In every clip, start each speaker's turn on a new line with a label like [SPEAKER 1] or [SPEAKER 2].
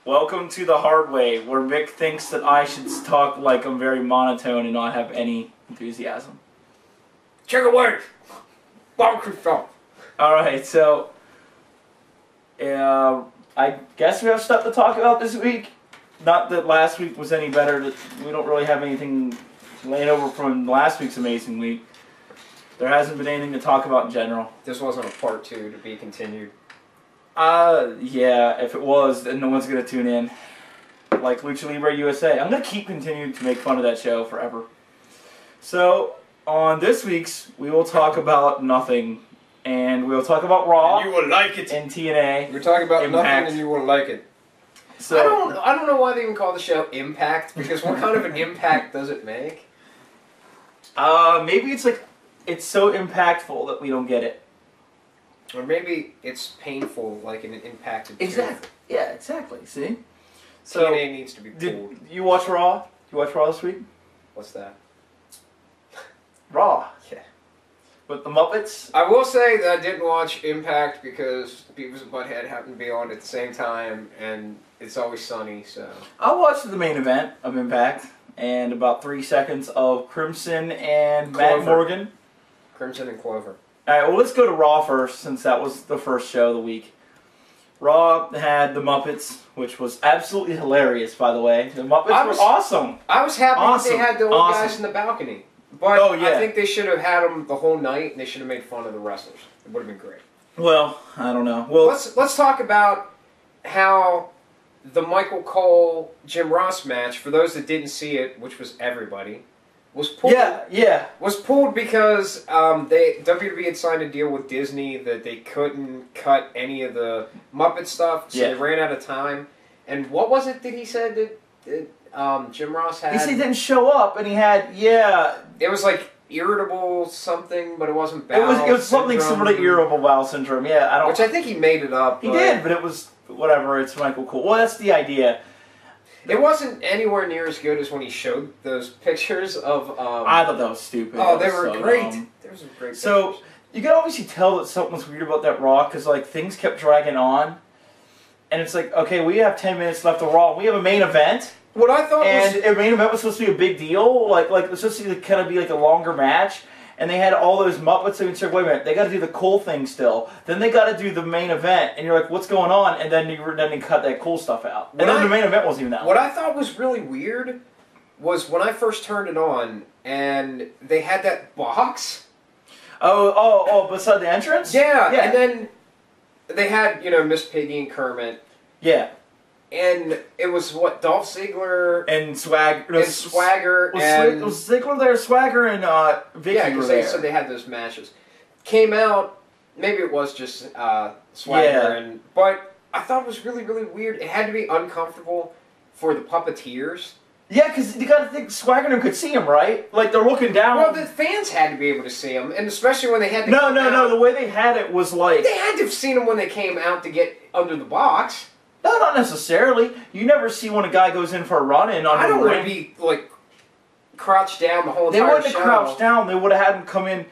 [SPEAKER 1] Welcome to the hard way, where Mick thinks that I should talk like I'm very monotone and not have any enthusiasm.
[SPEAKER 2] Check it word. Barbecue sauce.
[SPEAKER 1] Alright, so I guess we have stuff to talk about this week. Not that last week was any better. That we don't really have anything laying over from last week's amazing week. There hasn't been anything to talk about in general.
[SPEAKER 2] This wasn't a part 2 to be continued.
[SPEAKER 1] Yeah, if it was, then no one's gonna tune in. Like Lucha Libre USA. I'm gonna keep continuing to make fun of that show forever. So, on this week's, we will talk about nothing. And we will talk about Raw.
[SPEAKER 2] And you will like it.
[SPEAKER 1] And TNA.
[SPEAKER 2] We're talking about
[SPEAKER 1] Impact.
[SPEAKER 2] nothing and you will like it.
[SPEAKER 1] So,
[SPEAKER 2] I don't know why they even call the show Impact, because what kind of an impact does it make?
[SPEAKER 1] Maybe it's like, it's so impactful that we don't get it.
[SPEAKER 2] Or maybe it's painful, like an impacted tooth.
[SPEAKER 1] Exactly. Yeah, exactly. See? So,
[SPEAKER 2] TNA needs to be pulled.
[SPEAKER 1] Did you watch Raw? You watch Raw this week?
[SPEAKER 2] What's that?
[SPEAKER 1] Raw.
[SPEAKER 2] Yeah.
[SPEAKER 1] With the Muppets?
[SPEAKER 2] I will say that I didn't watch Impact because Beavis and Butthead happened to be on at the same time, and It's Always Sunny, so...
[SPEAKER 1] I watched the main event of Impact, and about 3 seconds of Crimson and
[SPEAKER 2] Clover.
[SPEAKER 1] Matt Morgan.
[SPEAKER 2] Crimson and Clover.
[SPEAKER 1] Alright, well let's go to Raw first, since that was the first show of the week. Raw had the Muppets, which was absolutely hilarious, by the way. The Muppets were awesome.
[SPEAKER 2] I was happy that they had the old guys in the balcony. But I think they should have had them the whole night, and they should have made fun of the wrestlers. It would have been great.
[SPEAKER 1] Well, I don't know. Well,
[SPEAKER 2] let's talk about how the Michael Cole Jim Ross match, for those that didn't see it, which was everybody, was pulled.
[SPEAKER 1] Yeah.
[SPEAKER 2] Was pulled because WWE had signed a deal with Disney that they couldn't cut any of the Muppet stuff, so they ran out of time. And what was it that he said that Jim Ross had?
[SPEAKER 1] He said he didn't show up, and he had
[SPEAKER 2] It was like irritable something, but it wasn't bowel syndrome.
[SPEAKER 1] It was something similar to irritable bowel syndrome. Yeah, I don't.
[SPEAKER 2] Which I think he made it up.
[SPEAKER 1] He did, but it was whatever. It's Michael Cole. Well, that's the idea.
[SPEAKER 2] It wasn't anywhere near as good as when he showed those pictures of...
[SPEAKER 1] I thought that was stupid.
[SPEAKER 2] Oh, they were great. There was some great pictures.
[SPEAKER 1] So, you could obviously tell that something was weird about that Raw, because, like, things kept dragging on. And it's like, okay, we have 10 minutes left of Raw. We have a main event.
[SPEAKER 2] What I thought
[SPEAKER 1] was... And a main event was supposed to be a big deal. Like it was supposed to kind of be, like, a longer match. And they had all those Muppets, and you said, wait a minute, they got to do the cool thing still. Then they got to do the main event, and you're like, what's going on? And then they cut that cool stuff out. And then the main event wasn't even that
[SPEAKER 2] What I thought was really weird was when I first turned it on, and they had that box.
[SPEAKER 1] Oh, beside the entrance?
[SPEAKER 2] Yeah, and then they had, Miss Piggy and Kermit.
[SPEAKER 1] Yeah.
[SPEAKER 2] And it was, Dolph Ziggler...
[SPEAKER 1] And Swagger.
[SPEAKER 2] And Swagger, and...
[SPEAKER 1] Was Ziggler there? Swagger and Vicky were there.
[SPEAKER 2] Yeah, so they had those matches. Came out, maybe it was just Swagger, but I thought it was really, really weird. It had to be uncomfortable for the puppeteers.
[SPEAKER 1] Yeah, because you got to think Swagger and them could see him, right? Like, they're looking down.
[SPEAKER 2] Well, the fans had to be able to see him, and especially when they had to
[SPEAKER 1] No, the way they had it was like...
[SPEAKER 2] They had to have seen him when they came out to get under the box.
[SPEAKER 1] No, not necessarily. You never see when a guy goes in for a run-in on the ring.
[SPEAKER 2] I don't want to be, like, crouched down the whole entire show.
[SPEAKER 1] They wouldn't have crouched down. They would have had him come in.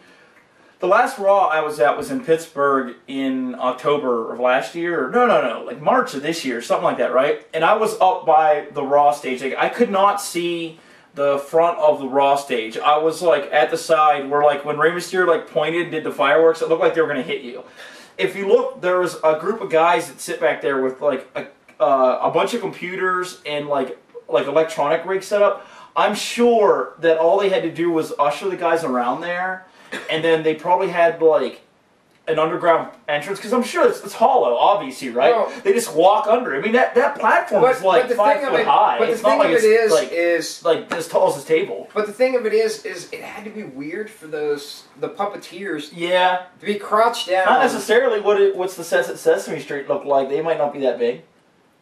[SPEAKER 1] The last Raw I was at was in Pittsburgh in October of last year. No, like March of this year, something like that, right? And I was up by the Raw stage. Like, I could not see the front of the Raw stage. I was, like, at the side where, like, when Rey Mysterio, like, pointed and did the fireworks, it looked like they were going to hit you. If you look, there was a group of guys that sit back there with, like, a bunch of computers and, like electronic rigs set up. I'm sure that all they had to do was usher the guys around there, and then they probably had, like, an underground entrance, because I'm sure it's hollow, obviously, right? Well, they just walk under. I mean, that platform is, like, 5 foot high.
[SPEAKER 2] But the thing of it is,
[SPEAKER 1] like, as tall as this table.
[SPEAKER 2] But the thing of it is it had to be weird for the puppeteers
[SPEAKER 1] to
[SPEAKER 2] be crouched down.
[SPEAKER 1] Not necessarily. What's the sets at Sesame Street look like? They might not be that big.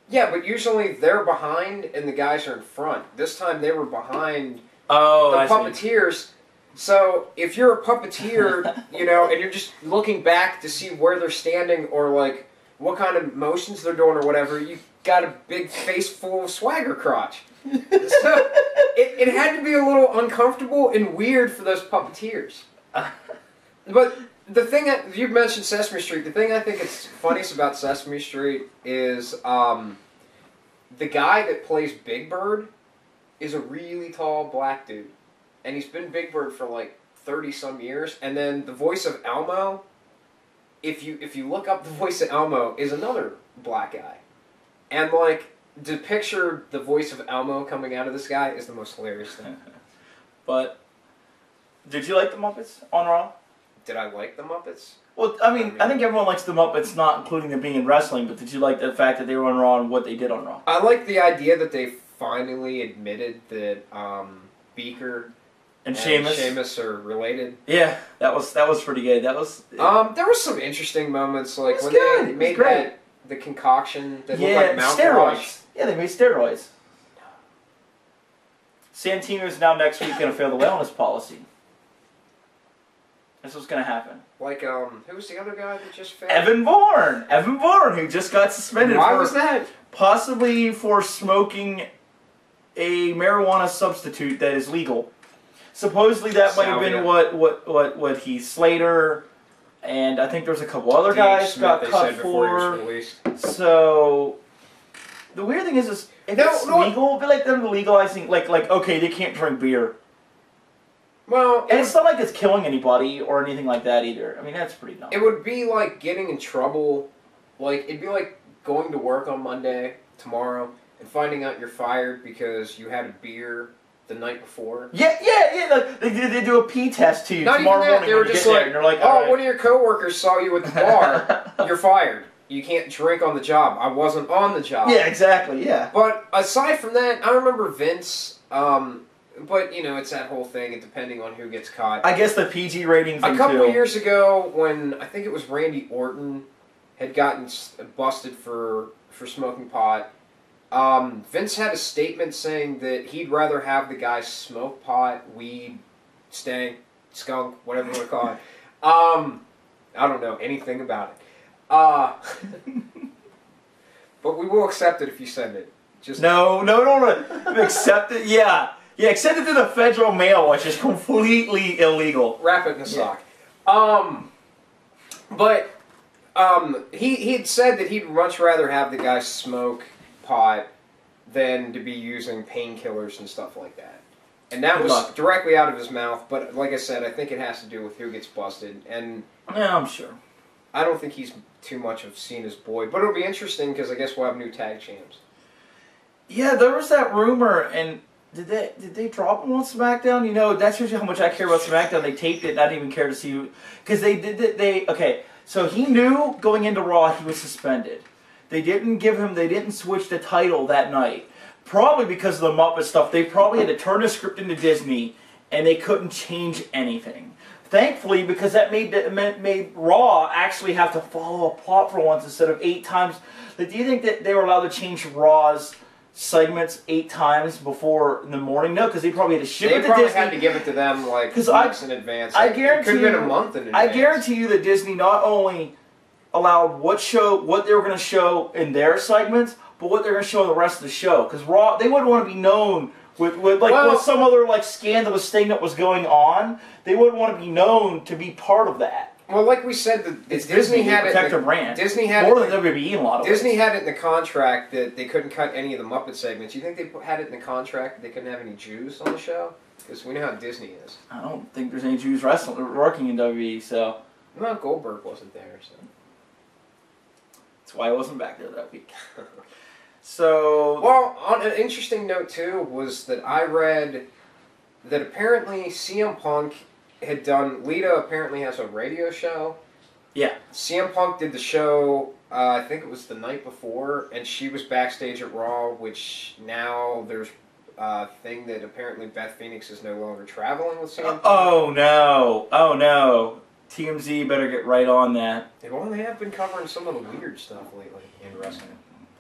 [SPEAKER 2] Yeah, but usually they're behind and the guys are in front. This time they were behind the puppeteers. So if you're a puppeteer, and you're just looking back to see where they're standing or, like, what kind of motions they're doing or whatever, you got a big face full of swagger crotch. So it had to be a little uncomfortable and weird for those puppeteers. But the thing that you mentioned Sesame Street, the thing I think is funniest about Sesame Street is the guy that plays Big Bird is a really tall black dude. And he's been Big Bird for like 30-some years. And then the voice of Elmo, if you look up the voice of Elmo, is another black guy. And like, to picture the voice of Elmo coming out of this guy is the most hilarious thing.
[SPEAKER 1] But, did you like the Muppets on Raw?
[SPEAKER 2] Did I like the Muppets?
[SPEAKER 1] Well, I mean, I think everyone likes the Muppets, not including them being in wrestling, but did you like the fact that they were on Raw and what they did on Raw?
[SPEAKER 2] I like the idea that they finally admitted that Beaker and Sheamus are related.
[SPEAKER 1] Yeah, that was pretty good. That was...
[SPEAKER 2] there was some interesting moments, like when they made the concoction that looked like mouthwash.
[SPEAKER 1] Steroids. Yeah, they made steroids. Santino's now next week going to fail the wellness policy. That's what's going to happen.
[SPEAKER 2] Like, who was the other guy that just failed?
[SPEAKER 1] Evan Bourne! Evan Bourne, who just got suspended.
[SPEAKER 2] Why was that?
[SPEAKER 1] Possibly for smoking a marijuana substitute that is legal. Supposedly that might have been what Heath Slater, and I think there's a couple other guys got cut for. So, the weird thing is if it's legal, it'd be like them legalizing, like, okay, they can't drink beer.
[SPEAKER 2] Well,
[SPEAKER 1] and it's not like it's killing anybody or anything like that either. I mean, that's pretty dumb.
[SPEAKER 2] It would be like getting in trouble. Like, it'd be like going to work on Monday, tomorrow, and finding out you're fired because you had a beer the night before.
[SPEAKER 1] Yeah. Like, they do a pee test to you
[SPEAKER 2] not
[SPEAKER 1] tomorrow
[SPEAKER 2] even that,
[SPEAKER 1] morning.
[SPEAKER 2] They were just like,
[SPEAKER 1] and you're like,
[SPEAKER 2] oh,
[SPEAKER 1] right.
[SPEAKER 2] One of your coworkers saw you at the bar. You're fired. You can't drink on the job. I wasn't on the job.
[SPEAKER 1] Yeah, exactly. Yeah.
[SPEAKER 2] But aside from that, I remember Vince. But, you know, it's that whole thing, and depending on who gets caught.
[SPEAKER 1] I guess the PG rating thing,
[SPEAKER 2] a couple of years ago, when I think it was Randy Orton had gotten busted for smoking pot, Vince had a statement saying that he'd rather have the guy smoke pot, weed, stank, skunk, whatever you want to call it. I don't know anything about it. But we will accept it if you send it. Just
[SPEAKER 1] No. Accept it, yeah. Yeah, send it to the federal mail, which is completely illegal.
[SPEAKER 2] Wrap it in a sock. But he had said that he'd much rather have the guy smoke pot than to be using painkillers and stuff like that. And that was directly out of his mouth, but like I said, I think it has to do with who gets busted. And
[SPEAKER 1] yeah, I'm sure.
[SPEAKER 2] I don't think he's too much of Cena's boy, but it'll be interesting because I guess we'll have new tag champs. Yeah,
[SPEAKER 1] there was that rumor, and did they drop him on SmackDown? You know, that's usually how much I care about SmackDown. They taped it, and I didn't even care to see who, because okay. So he knew going into Raw he was suspended. They didn't switch the title that night. Probably because of the Muppet stuff. They probably had to turn the script into Disney, and they couldn't change anything. Thankfully, because that made Raw actually have to follow a plot for once instead of 8 times. Like, do you think that they were allowed to change Raw's segments 8 times before in the morning? No, because they probably had to ship it to Disney.
[SPEAKER 2] They probably had to give it to them like weeks in advance.
[SPEAKER 1] I guarantee
[SPEAKER 2] it could have been a month in advance.
[SPEAKER 1] I guarantee you that Disney not only allowed what they were going to show in their segments, but what they're going to show in the rest of the show. Because Raw, they wouldn't want to be known with some other like scandalous thing that was going on. They wouldn't want to be known to be part of that.
[SPEAKER 2] Well, like we said, Disney had it.
[SPEAKER 1] Protect their brand.
[SPEAKER 2] Disney had
[SPEAKER 1] more than WWE in a lot of ways.
[SPEAKER 2] Disney had it in the contract that they couldn't cut any of the Muppet segments. You think they had it in the contract that they couldn't have any Jews on the show? Because we know how Disney is.
[SPEAKER 1] I don't think there's any Jews working in WWE. So.
[SPEAKER 2] Well, Goldberg wasn't there, so.
[SPEAKER 1] That's why I wasn't back there that week. So.
[SPEAKER 2] Well, on an interesting note too was that I read that apparently CM Punk had done. Lita apparently has a radio show.
[SPEAKER 1] Yeah.
[SPEAKER 2] CM Punk did the show. I think it was the night before, and she was backstage at Raw. Which now there's a thing that apparently Beth Phoenix is no longer traveling with CM Punk.
[SPEAKER 1] Oh no! Oh no! TMZ better get right on that.
[SPEAKER 2] Well, they have been covering some of the weird stuff lately in wrestling.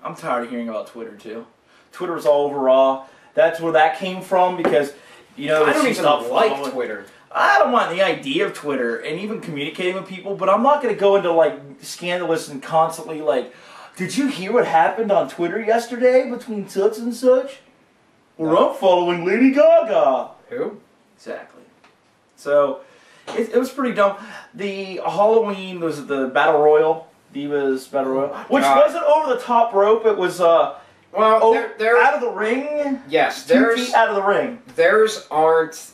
[SPEAKER 1] I'm tired of hearing about Twitter too. Twitter's all over Raw. That's where that came from because, you know,
[SPEAKER 2] I don't even like Twitter.
[SPEAKER 1] I don't want the idea of Twitter and even communicating with people, but I'm not going to go into like scandalous and constantly like, did you hear what happened on Twitter yesterday between such and such? Or I'm following Lady Gaga.
[SPEAKER 2] Who?
[SPEAKER 1] Exactly. So it was pretty dumb. The Halloween was the Battle Royal. Divas Battle Royal, which wasn't over the top rope. It was
[SPEAKER 2] Well, they're
[SPEAKER 1] out of the ring.
[SPEAKER 2] Yes,
[SPEAKER 1] 2 feet out of the ring.
[SPEAKER 2] Theirs aren't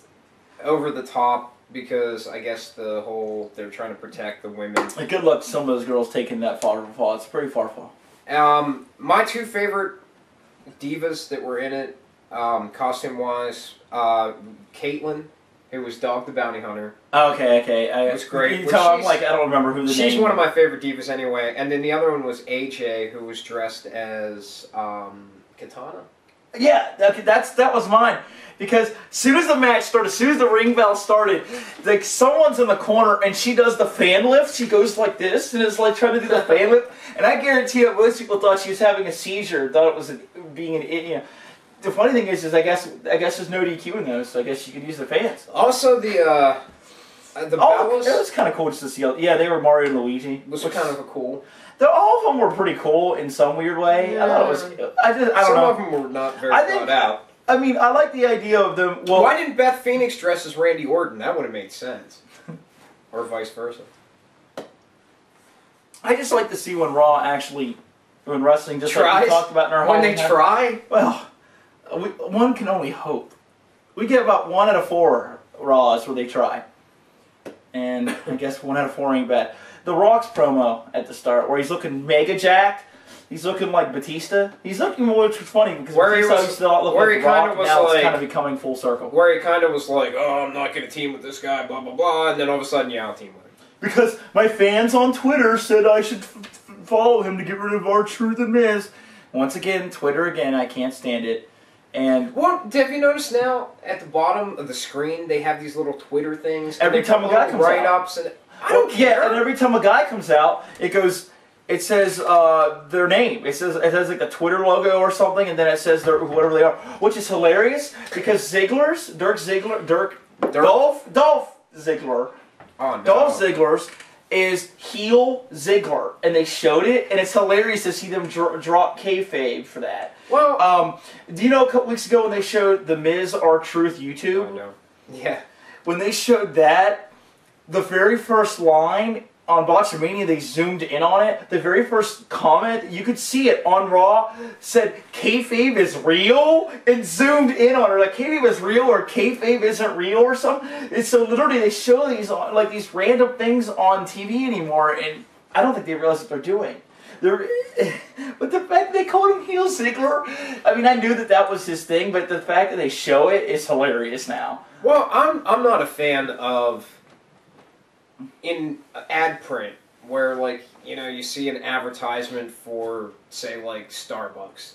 [SPEAKER 2] over the top because I guess they're trying to protect the women.
[SPEAKER 1] Like, good luck to some of those girls taking that far of a fall. It's a pretty far fall.
[SPEAKER 2] My 2 favorite divas that were in it, costume-wise, Caitlyn, who was Dog the Bounty Hunter.
[SPEAKER 1] Okay.
[SPEAKER 2] It was great.
[SPEAKER 1] I'm like, I don't remember who the name.
[SPEAKER 2] She's one of my favorite divas anyway. And then the other one was AJ, who was dressed as Katana.
[SPEAKER 1] Yeah, that was mine. Because as soon as the match started, as soon as the ring bell started, like someone's in the corner and she does the fan lift. She goes like this and is like trying to do the fan lift. And I guarantee you, most people thought she was having a seizure. Thought it was being an idiot. The funny thing is I guess there's no DQ in those, so I guess you could use the fans.
[SPEAKER 2] Also, the Bellas.
[SPEAKER 1] It was kind of cool just to see. Yeah, they were Mario and Luigi.
[SPEAKER 2] Was kind of a cool.
[SPEAKER 1] All of them were pretty cool in some weird way.
[SPEAKER 2] Yeah.
[SPEAKER 1] I thought it was. I don't know.
[SPEAKER 2] Some of them were not very thought out.
[SPEAKER 1] I mean, I like the idea of them. Well,
[SPEAKER 2] why didn't Beth Phoenix dress as Randy Orton? That would have made sense. Or vice versa.
[SPEAKER 1] I just like to see when Raw actually, when wrestling just tries, like we talked about in our
[SPEAKER 2] when they try.
[SPEAKER 1] Well, one can only hope. We get about 1 out of 4 Raws where they try, and I guess 1 out of 4 ain't bad. The Rock's promo at the start, where he's looking mega jacked. He's looking like Batista. He's looking, which was funny because Batista used to look like The Rock. Now it's kind of becoming full circle.
[SPEAKER 2] Where he kind of was like, "Oh, I'm not going to team with this guy," blah blah blah, and then all of a sudden, yeah, I'll team with him.
[SPEAKER 1] Because my fans on Twitter said I should follow him to get rid of R-Truth and Miz. Once again, Twitter again. I can't stand it. And
[SPEAKER 2] have you noticed now at the bottom of the screen they have these little Twitter things?
[SPEAKER 1] Every time a guy comes out,
[SPEAKER 2] write-ups and I don't care.
[SPEAKER 1] Yeah, and every time a guy comes out, it goes. It says their name. It has like a Twitter logo or something, and then it says whatever they are, which is hilarious because Dolph Ziggler, Dolph Ziggler's is heel Ziggler, and they showed it, and it's hilarious to see them drop kayfabe for that.
[SPEAKER 2] Well,
[SPEAKER 1] do you know a couple weeks ago when they showed the Miz R-Truth YouTube?
[SPEAKER 2] I know. Yeah.
[SPEAKER 1] When they showed that, the very first line on Botchamania, they zoomed in on it. The very first comment, you could see it on Raw, said kayfabe is real, and zoomed in on it. Like kayfabe is real or kayfabe isn't real or something. And so literally they show these like these random things on TV anymore, and I don't think they realize what they're doing. But the fact that they called him heel Ziggler, I mean, I knew that was his thing, but the fact that they show it is hilarious now.
[SPEAKER 2] Well, I'm not a fan of in ad print where, like, you know, you see an advertisement for, say, like Starbucks,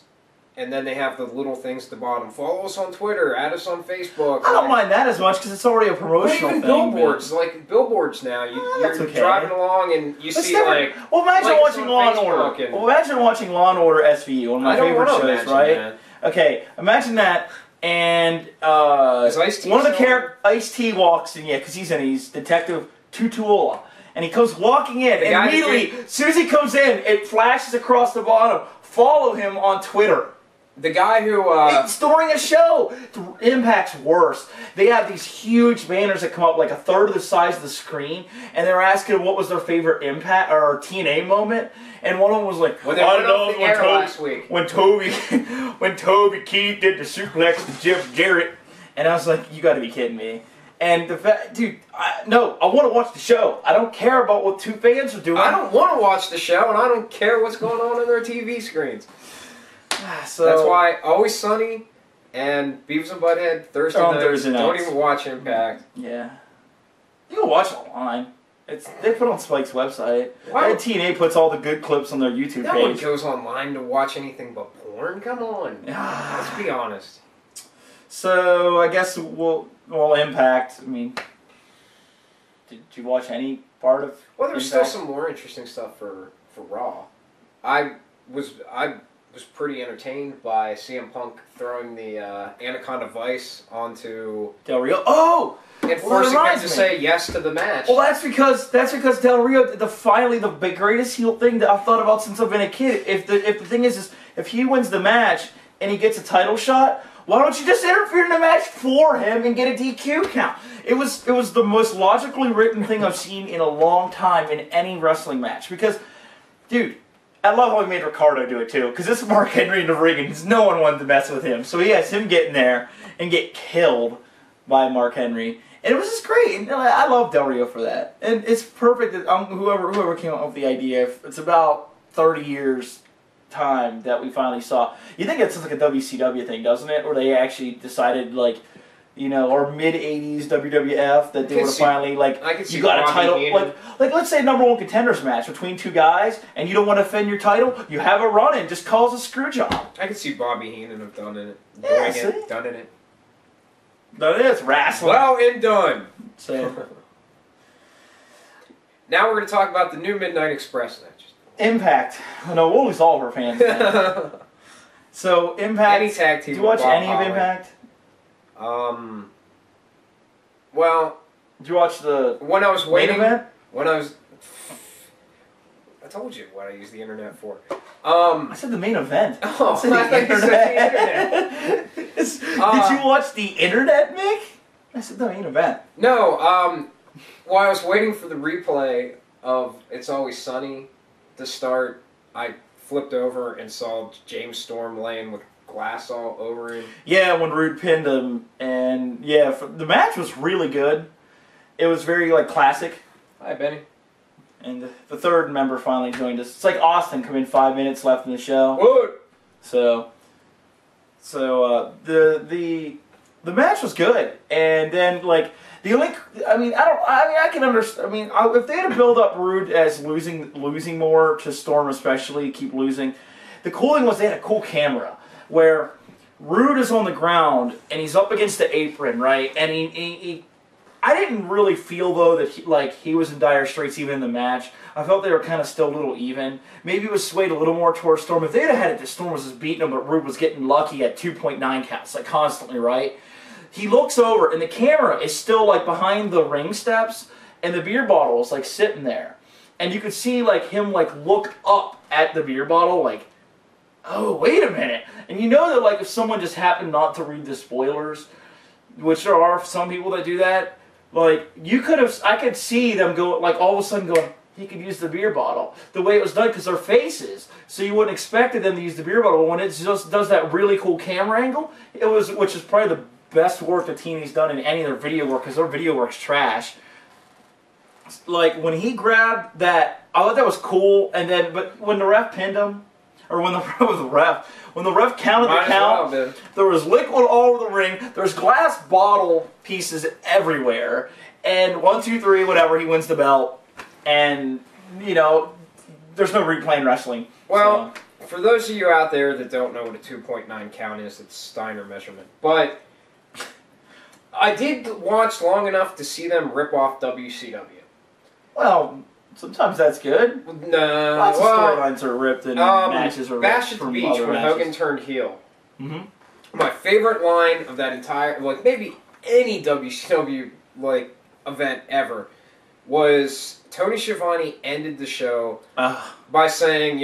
[SPEAKER 2] and then they have the little things at the bottom. Follow us on Twitter, add us on Facebook.
[SPEAKER 1] I don't mind that as much because it's already a promotional
[SPEAKER 2] thing. Billboards, like billboards now. You're okay. Driving along and you see like.
[SPEAKER 1] Well, imagine watching Law and Order. Well, imagine watching Law and Order SVU, one of my favorite shows, right? That. Okay, imagine that. And one of the characters, Ice-T walks in, because he's Detective Tutuola. And he comes walking in, and immediately, as soon as he comes in, it flashes across the bottom, follow him on Twitter.
[SPEAKER 2] The guy who...
[SPEAKER 1] it's during a show. Impact's worse. They have these huge banners that come up like a third of the size of the screen, and they're asking what was their favorite Impact or TNA moment, and one of them was like,
[SPEAKER 2] I don't know
[SPEAKER 1] when Toby Keith did the suplex to Jeff Jarrett, and I was like, you got to be kidding me. And the fact, dude, I want to watch the show. I don't care about what two fans are doing.
[SPEAKER 2] I don't want to watch the show, and I don't care what's going on their TV screens. So that's why Always Sunny and Beavis and Butthead Thursday nights. Don't even watch Impact.
[SPEAKER 1] Yeah, you can watch it online. They put it on Spike's website. TNA puts all the good clips on their YouTube page.
[SPEAKER 2] No one goes online to watch anything but porn. Come on, let's be honest.
[SPEAKER 1] So I guess we'll Impact. I mean, did you watch any part of?
[SPEAKER 2] Well, there's still some more interesting stuff for Raw. I was pretty entertained by CM Punk throwing the Anaconda Vice onto
[SPEAKER 1] Del Rio. Oh!
[SPEAKER 2] And forcing him to say yes to the match.
[SPEAKER 1] Well, that's because Del Rio did finally the greatest heel thing that I've thought about since I've been a kid. If the thing is if he wins the match and he gets a title shot, why don't you just interfere in the match for him and get a DQ count? It was the most logically written thing I've seen in a long time in any wrestling match. Because, dude, I love how he made Ricardo do it too, because this is Mark Henry in the ring, and no one wanted to mess with him. So he has him get in there and get killed by Mark Henry, and it was just great. And I love Del Rio for that, and it's perfect that whoever came up with the idea. It's about 30 years time that we finally saw. You think it's like a WCW thing, doesn't it? Or they actually decided like. Or mid-'80s WWF that they would have finally, like, you got a title, like let's say number one contenders match between two guys, and you don't want to defend your title, you have a run-in, just cause a screw job.
[SPEAKER 2] I can see Bobby Heenan have done it.
[SPEAKER 1] Yeah,
[SPEAKER 2] done it.
[SPEAKER 1] That is wrestling.
[SPEAKER 2] Well and done.
[SPEAKER 1] So.
[SPEAKER 2] Now we're going to talk about the new Midnight Express match.
[SPEAKER 1] Impact. No, we'll lose all of our fans. So, Impact.
[SPEAKER 2] Any tag team.
[SPEAKER 1] Do you watch any of Impact?
[SPEAKER 2] Well,
[SPEAKER 1] did you watch the
[SPEAKER 2] when I was waiting,
[SPEAKER 1] main event?
[SPEAKER 2] I told you what I use the internet for.
[SPEAKER 1] I said the main event.
[SPEAKER 2] Oh,
[SPEAKER 1] I said the internet. Did you watch the internet, Mick? I said the main event.
[SPEAKER 2] No, while I was waiting for the replay of It's Always Sunny to start, I flipped over and saw James Storm laying with glass all over him. Yeah,
[SPEAKER 1] when Roode pinned him, and yeah, the match was really good. It was very like classic.
[SPEAKER 2] Hi, Benny.
[SPEAKER 1] And the third member finally joined us. It's like Austin come in 5 minutes left in the show.
[SPEAKER 2] What?
[SPEAKER 1] So the match was good, and then like the only I can understand. I mean, if they had to build up Roode as losing more to Storm, especially keep losing. The cool thing was they had a cool camera. Where Roode is on the ground and he's up against the apron, right? And I didn't really feel though that he was in dire straits even in the match. I felt they were kind of still a little even. Maybe it was swayed a little more towards Storm. If they'd have had it, that Storm was just beating him, but Roode was getting lucky at 2.9 counts, like constantly, right? He looks over and the camera is still like behind the ring steps, and the beer bottle is like sitting there, and you could see like him like look up at the beer bottle, like. Oh, wait a minute. And you know that like if someone just happened not to read the spoilers, which there are some people that do that, like I could see them go like all of a sudden going, he could use the beer bottle. The way it was done because their faces. So you wouldn't expect them to use the beer bottle when it just does that really cool camera angle. Which is probably the best work that TNA's done in any of their video work because their video work's trash. Like when he grabbed that, I thought that was cool, but when the ref pinned him, or when the ref counted the count, there was liquid all over the ring. There's glass bottle pieces everywhere, and 1, 2, 3, whatever, he wins the belt. And there's no replaying wrestling.
[SPEAKER 2] Well, for those of you out there that don't know what a 2.9 count is, it's Steiner measurement. But I did watch long enough to see them rip off WCW.
[SPEAKER 1] Well. Sometimes that's good.
[SPEAKER 2] No,
[SPEAKER 1] lots of storylines are ripped and matches are ripped.
[SPEAKER 2] Bash at the Beach when Hogan turned heel.
[SPEAKER 1] Mm-hmm.
[SPEAKER 2] My favorite line of that entire, like maybe any WCW like event ever, was Tony Schiavone ended the show by saying,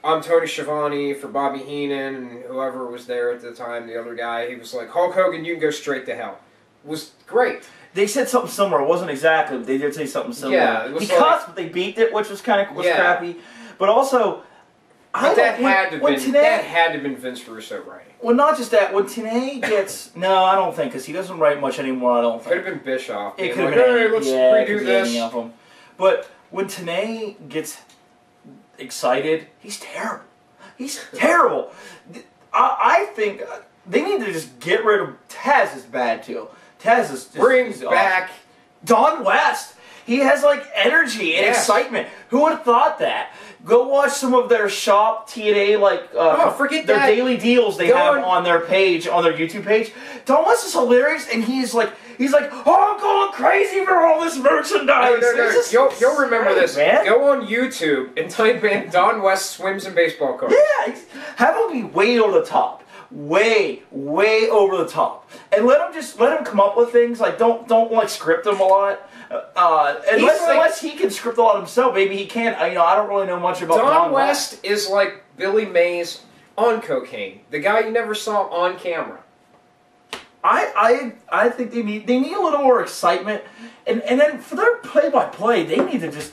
[SPEAKER 2] I'm Tony Schiavone for Bobby Heenan and whoever was there at the time, the other guy. He was like, Hulk Hogan, you can go straight to hell. It was great.
[SPEAKER 1] They said something similar. It wasn't exactly, but they did say something similar.
[SPEAKER 2] Yeah, it was
[SPEAKER 1] cussed, but they beat it, which was kind of crappy. But also,
[SPEAKER 2] that had to have been Vince Russo writing.
[SPEAKER 1] Well, not just that. When TNA gets I don't think because he doesn't write much anymore. I don't think.
[SPEAKER 2] Could have been Bischoff.
[SPEAKER 1] It could have been. Hey, let's redo this. But when TNA gets excited, he's terrible. He's terrible. I think they need to just get rid of Taz. Is bad too. Taz is
[SPEAKER 2] brings back
[SPEAKER 1] Don West. He has like energy and excitement. Who would have thought that? Go watch some of their shop TNA
[SPEAKER 2] forget
[SPEAKER 1] their
[SPEAKER 2] that.
[SPEAKER 1] daily deals they have on their page, on their YouTube page. Don West is hilarious, and he's like, oh, I'm going crazy for all this merchandise.
[SPEAKER 2] No. You'll remember this.
[SPEAKER 1] Man.
[SPEAKER 2] Go on YouTube and type in Don West swims in baseball cards.
[SPEAKER 1] Yeah, have him be way over the top. Way over the top, and let him come up with things. Like don't like script him a lot. Unless he can script a lot himself, maybe he can. I don't really know much about
[SPEAKER 2] Don West. Is like Billy Mays on cocaine, the guy you never saw on camera.
[SPEAKER 1] I think they need a little more excitement, and then for their play-by-play, they need to just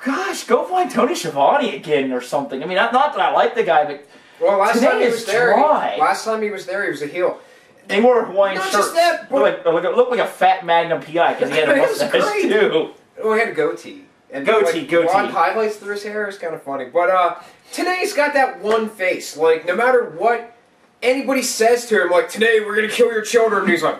[SPEAKER 1] Gosh, go find Tony Schiavone again or something. I mean, not that I like the guy, but
[SPEAKER 2] well, last time he was there,
[SPEAKER 1] dry.
[SPEAKER 2] Last time he was there, he was a heel.
[SPEAKER 1] He wore Hawaiian shirts.
[SPEAKER 2] Not just that, but
[SPEAKER 1] looked like a fat Magnum PI because he had a mustache too.
[SPEAKER 2] Well, he had a goatee. And
[SPEAKER 1] goatee.
[SPEAKER 2] Blonde highlights through his hair is kind of funny. But Tanae's got that one face. Like, no matter what anybody says to him, like, today we're going to kill your children, and he's like...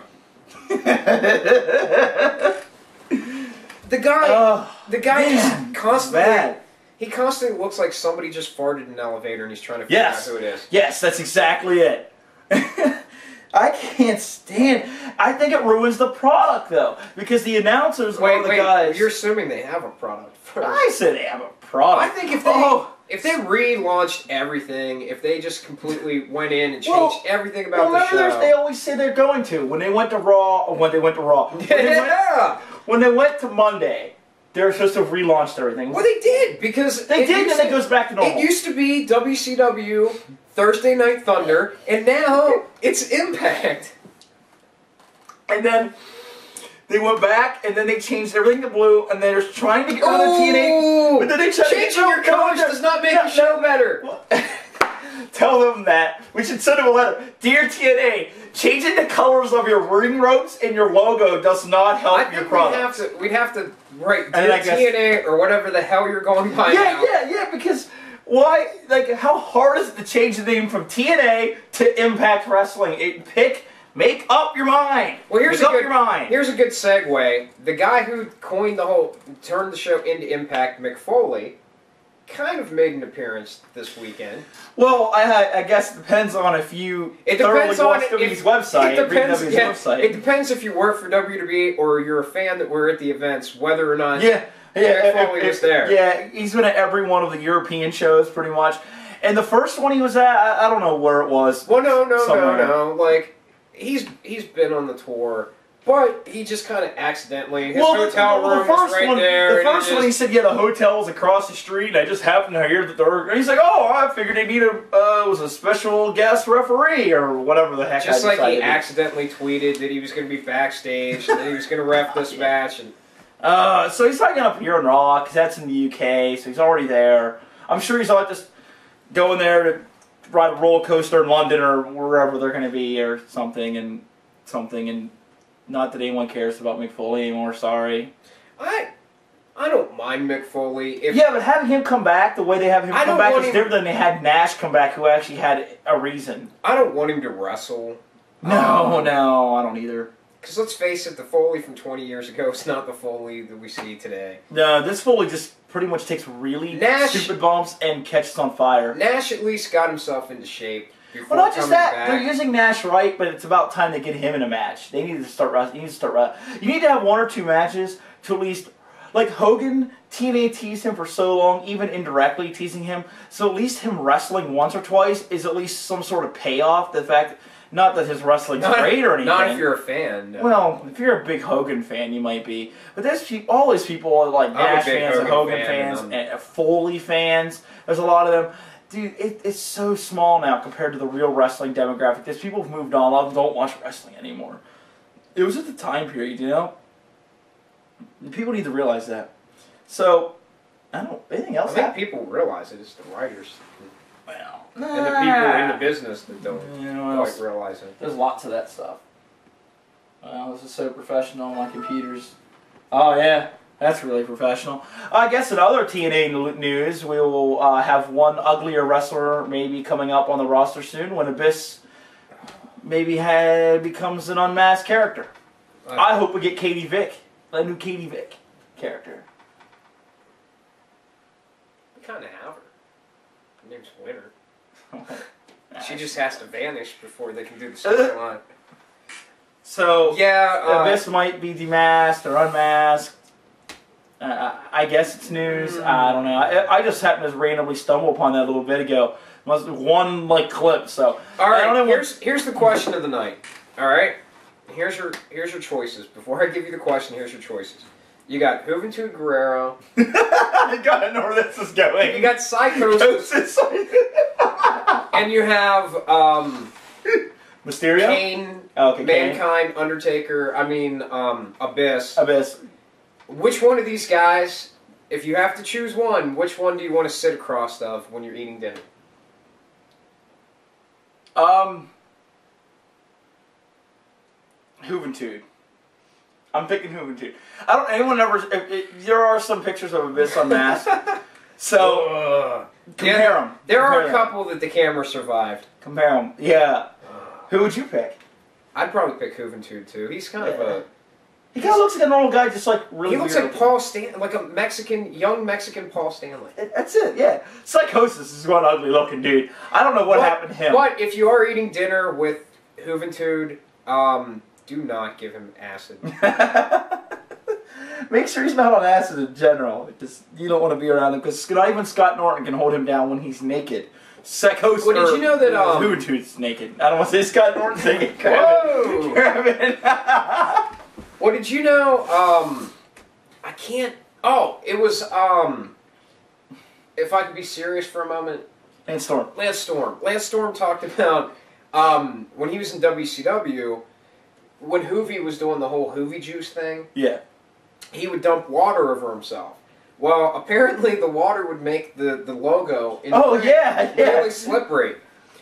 [SPEAKER 2] The guy just constantly... He constantly looks like somebody just farted in an elevator and he's trying to figure out who it is.
[SPEAKER 1] Yes, that's exactly it. I can't stand... I think it ruins the product, though, because the announcers are the guys...
[SPEAKER 2] You're assuming they have a product first.
[SPEAKER 1] I said they have a product.
[SPEAKER 2] I think if they relaunched everything, if they just completely went in and changed everything about the show...
[SPEAKER 1] They always say they're going to. When they went to Raw... When they went to Monday... They're supposed to have relaunched everything.
[SPEAKER 2] Well, they did, because...
[SPEAKER 1] They did, and it goes back to normal.
[SPEAKER 2] It used to be WCW, Thursday Night Thunder, and now it's Impact.
[SPEAKER 1] And then they went back, and then they changed everything to blue, and they're trying to get rid of the TNA. But then they
[SPEAKER 2] changing your colors does not make the show better.
[SPEAKER 1] Tell them that. We should send them a letter. Dear TNA, changing the colors of your ring ropes and your logo does not help your product.
[SPEAKER 2] We'd have to write Dear TNA or whatever the hell you're going by now.
[SPEAKER 1] Yeah, because why, like, how hard is it to change the name from TNA to Impact Wrestling? Make up your mind.
[SPEAKER 2] Well, here's a good segue. The guy who turned the show into Impact, Mick Foley, kind of made an appearance this weekend.
[SPEAKER 1] Well, I guess it depends on if you thoroughly watch WWE's website.
[SPEAKER 2] It depends if you work for WWE or you're a fan that were at the events, whether or not Mick Foley was there.
[SPEAKER 1] Yeah, he's been at every one of the European shows, pretty much. And the first one he was at, I don't know where it was.
[SPEAKER 2] Well, no. Like, he's been on the tour. But he just kind of accidentally, his hotel room was right there.
[SPEAKER 1] The first one he said, the hotel was across the street, and I just happened to hear that and he's like, I figured they need a special guest referee, or whatever the heck
[SPEAKER 2] just like he accidentally tweeted that he was going to be backstage, and that he was going to ref this match. And
[SPEAKER 1] so he's not up here in Raw, because that's in the UK, so he's already there. I'm sure he's just going there to ride a roller coaster in London, or wherever they're going to be, or something, and not that anyone cares about Mick Foley anymore, sorry.
[SPEAKER 2] I don't mind Mick Foley.
[SPEAKER 1] But having him come back the way they have him come back is different than they had Nash come back, who actually had a reason.
[SPEAKER 2] I don't want him to wrestle.
[SPEAKER 1] No, I don't either.
[SPEAKER 2] Because let's face it, the Foley from 20 years ago is not the Foley that we see today.
[SPEAKER 1] No, this Foley just pretty much takes really stupid bumps and catches on fire.
[SPEAKER 2] Nash at least got himself into shape.
[SPEAKER 1] Well, not just that. They're using Nash right, but it's about time to get him in a match. They need to start wrestling. You need to have one or two matches to at least... Like Hogan, TNA teased him for so long, even indirectly teasing him. So at least him wrestling once or twice is at least some sort of payoff. The fact... Not that his wrestling's great or anything.
[SPEAKER 2] Not if you're a fan. No.
[SPEAKER 1] Well, if you're a big Hogan fan, you might be. But there's all these people are like Nash fans and Hogan fans and Foley fans. There's a lot of them. Dude, it's so small now compared to the real wrestling demographic. There's people who've moved on. A lot of them don't watch wrestling anymore. It was at the time period, People need to realize that. So, I don't... Anything else?
[SPEAKER 2] I think people realize it. It's the writers.
[SPEAKER 1] Well...
[SPEAKER 2] And the people in the business that don't quite realize it.
[SPEAKER 1] There's lots of that stuff. Well, this is so professional on my computers. Oh, yeah. That's really professional. I guess in other TNA news, we will have one uglier wrestler maybe coming up on the roster soon when Abyss maybe becomes an unmasked character. I hope we get Katie Vick, a new Katie Vick character.
[SPEAKER 2] We kind of have her. Her name's Winter. She just has to vanish before they can do the storyline.
[SPEAKER 1] So, Abyss might be demasked or unmasked. I guess it's news. I don't know. I just happened to randomly stumble upon that a little bit ago. Must have one clip. So
[SPEAKER 2] all right. Here's the question of the night. All right. Here's your choices. Before I give you the question, here's your choices. You got Juventud Guerrero.
[SPEAKER 1] I gotta know where this is going.
[SPEAKER 2] You got Psychosis. And you have
[SPEAKER 1] Mysterio,
[SPEAKER 2] Kane, Mankind, Undertaker. Abyss.
[SPEAKER 1] Abyss.
[SPEAKER 2] Which one of these guys If you have to choose one, which one do you want to sit across of when you're eating dinner?
[SPEAKER 1] Juventud. I'm picking Juventud. I don't. Anyone ever? There are some pictures of Abyss unmasked. So compare them.
[SPEAKER 2] There are a couple that the camera survived.
[SPEAKER 1] Compare them. Yeah. Who would you pick?
[SPEAKER 2] I'd probably pick Juventud too. He's kind of a.
[SPEAKER 1] He kind of looks like a normal guy, just like really.
[SPEAKER 2] He looks like Paul Stanley, like a young Mexican Paul Stanley.
[SPEAKER 1] That's it. Yeah. Psychosis is one ugly looking dude. I don't know what happened to him.
[SPEAKER 2] But if you are eating dinner with Juventud, do not give him acid.
[SPEAKER 1] Make sure he's not on acid in general. Just, you don't want to be around him because not even Scott Norton can hold him down when he's naked. Psychosis.
[SPEAKER 2] Well, did you know that
[SPEAKER 1] Juventud's naked? I don't want to say Scott Norton's naked.
[SPEAKER 2] Whoa! Well, did you know? I can't. Oh, it was. If I could be serious for a moment.
[SPEAKER 1] Lance Storm.
[SPEAKER 2] Lance Storm talked about when he was in WCW. When Hoovy was doing the whole Hoovy juice thing,
[SPEAKER 1] yeah,
[SPEAKER 2] he would dump water over himself. Well, apparently the water would make the logo really slippery.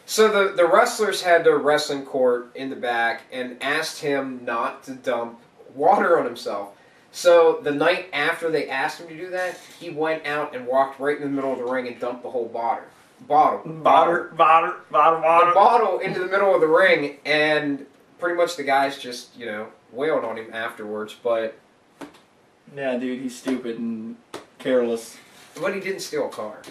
[SPEAKER 2] So the wrestlers had their wrestling court in the back and asked him not to dump water on himself. So the night after they asked him to do that, he went out and walked right in the middle of the ring and dumped the whole bottle into the middle of the ring, and pretty much the guys just, wailed on him afterwards, but...
[SPEAKER 1] Yeah, dude, he's stupid and careless.
[SPEAKER 2] But he didn't steal a car.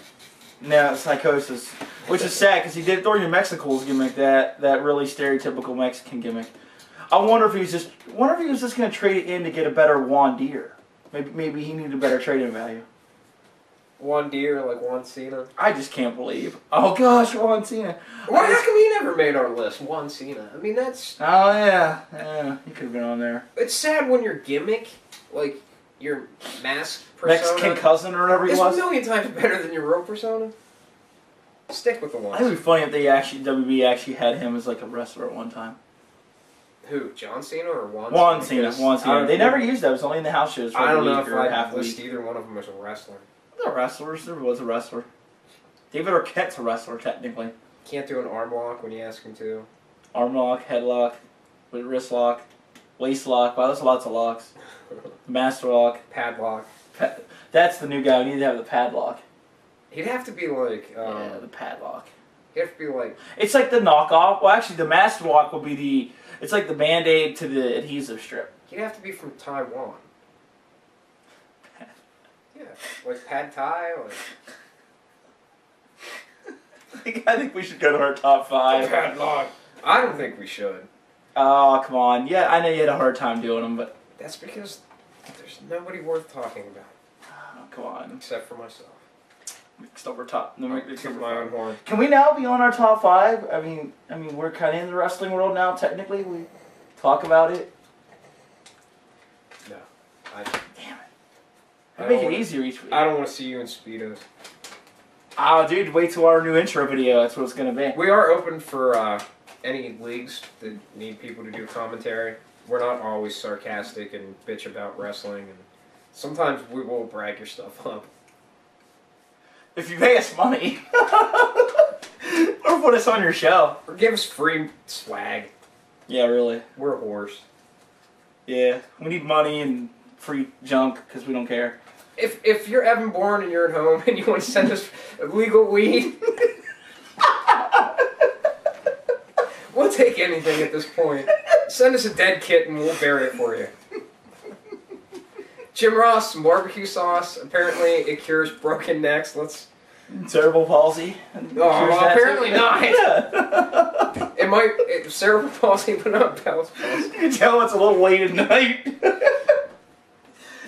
[SPEAKER 1] No, Psychosis. Which is sad, because he did throw your Mexicals gimmick, that really stereotypical Mexican gimmick. I wonder if he was just going to trade it in to get a better Juan Deere. Maybe he needed a better trade-in value.
[SPEAKER 2] Juan Deere, like Juan Cena?
[SPEAKER 1] I just can't believe. Oh gosh, Juan Cena.
[SPEAKER 2] Well, how come he never made our list, Juan Cena? I mean, that's...
[SPEAKER 1] Oh yeah, he could have been on there.
[SPEAKER 2] It's sad when your gimmick, like your mask persona...
[SPEAKER 1] Mexican cousin or whatever he was.
[SPEAKER 2] It's a million times better than your real persona. Stick with the one.
[SPEAKER 1] I think it would be funny if WB actually had him as like a wrestler at one time.
[SPEAKER 2] Who, John Cena or Juan
[SPEAKER 1] Cena? Juan Cena. They never used that. It was only in the house shows for
[SPEAKER 2] I don't
[SPEAKER 1] a
[SPEAKER 2] know
[SPEAKER 1] week
[SPEAKER 2] if
[SPEAKER 1] or
[SPEAKER 2] I'd
[SPEAKER 1] half a
[SPEAKER 2] list
[SPEAKER 1] week.
[SPEAKER 2] either one of them as a wrestler.
[SPEAKER 1] They're wrestlers. There was a wrestler. David Arquette's a wrestler, technically.
[SPEAKER 2] Can't do an arm lock when you ask him to.
[SPEAKER 1] Arm lock, headlock, wrist lock, waist lock. Wow, there's lots of locks. Master lock.
[SPEAKER 2] Padlock.
[SPEAKER 1] That's the new guy. We need to have the padlock.
[SPEAKER 2] He'd have to be like...
[SPEAKER 1] yeah, the padlock.
[SPEAKER 2] He'd have to be like...
[SPEAKER 1] It's like the knockoff. Well, actually, the master lock will be the... It's like the Band-Aid to the adhesive strip.
[SPEAKER 2] He'd have to be from Taiwan. Yeah, like Pad Thai, like...
[SPEAKER 1] I think we should go to our top 5.
[SPEAKER 2] Padlock. I don't think we should.
[SPEAKER 1] Oh, come on. Yeah, I know you had a hard time doing them, but...
[SPEAKER 2] That's because there's nobody worth talking about.
[SPEAKER 1] Oh, come on.
[SPEAKER 2] Except for myself.
[SPEAKER 1] Mixed over top. No,
[SPEAKER 2] took my own horn.
[SPEAKER 1] Can we now be on our top 5? I mean, we're kind of in the wrestling world now, technically. We talk about it.
[SPEAKER 2] No.
[SPEAKER 1] Damn it. I make it easier each week.
[SPEAKER 2] I don't want to see you in Speedos.
[SPEAKER 1] Oh, dude, wait till our new intro video. That's what it's going to be.
[SPEAKER 2] We are open for any leagues that need people to do commentary. We're not always sarcastic and bitch about wrestling. And sometimes we will brag your stuff up.
[SPEAKER 1] If you pay us money. Or put us on your show.
[SPEAKER 2] Or give us free swag.
[SPEAKER 1] Yeah, really.
[SPEAKER 2] We're a horse.
[SPEAKER 1] Yeah, we need money and free junk because we don't care.
[SPEAKER 2] If you're Evan Bourne and you're at home and you want to send us legal weed, we'll take anything at this point. Send us a dead kitten and we'll bury it for you. Jim Ross, some barbecue sauce. Apparently it cures broken necks.
[SPEAKER 1] Cerebral palsy.
[SPEAKER 2] Oh, apparently not. It might... cerebral palsy, but not Bell's palsy.
[SPEAKER 1] You can tell it's a little late at night.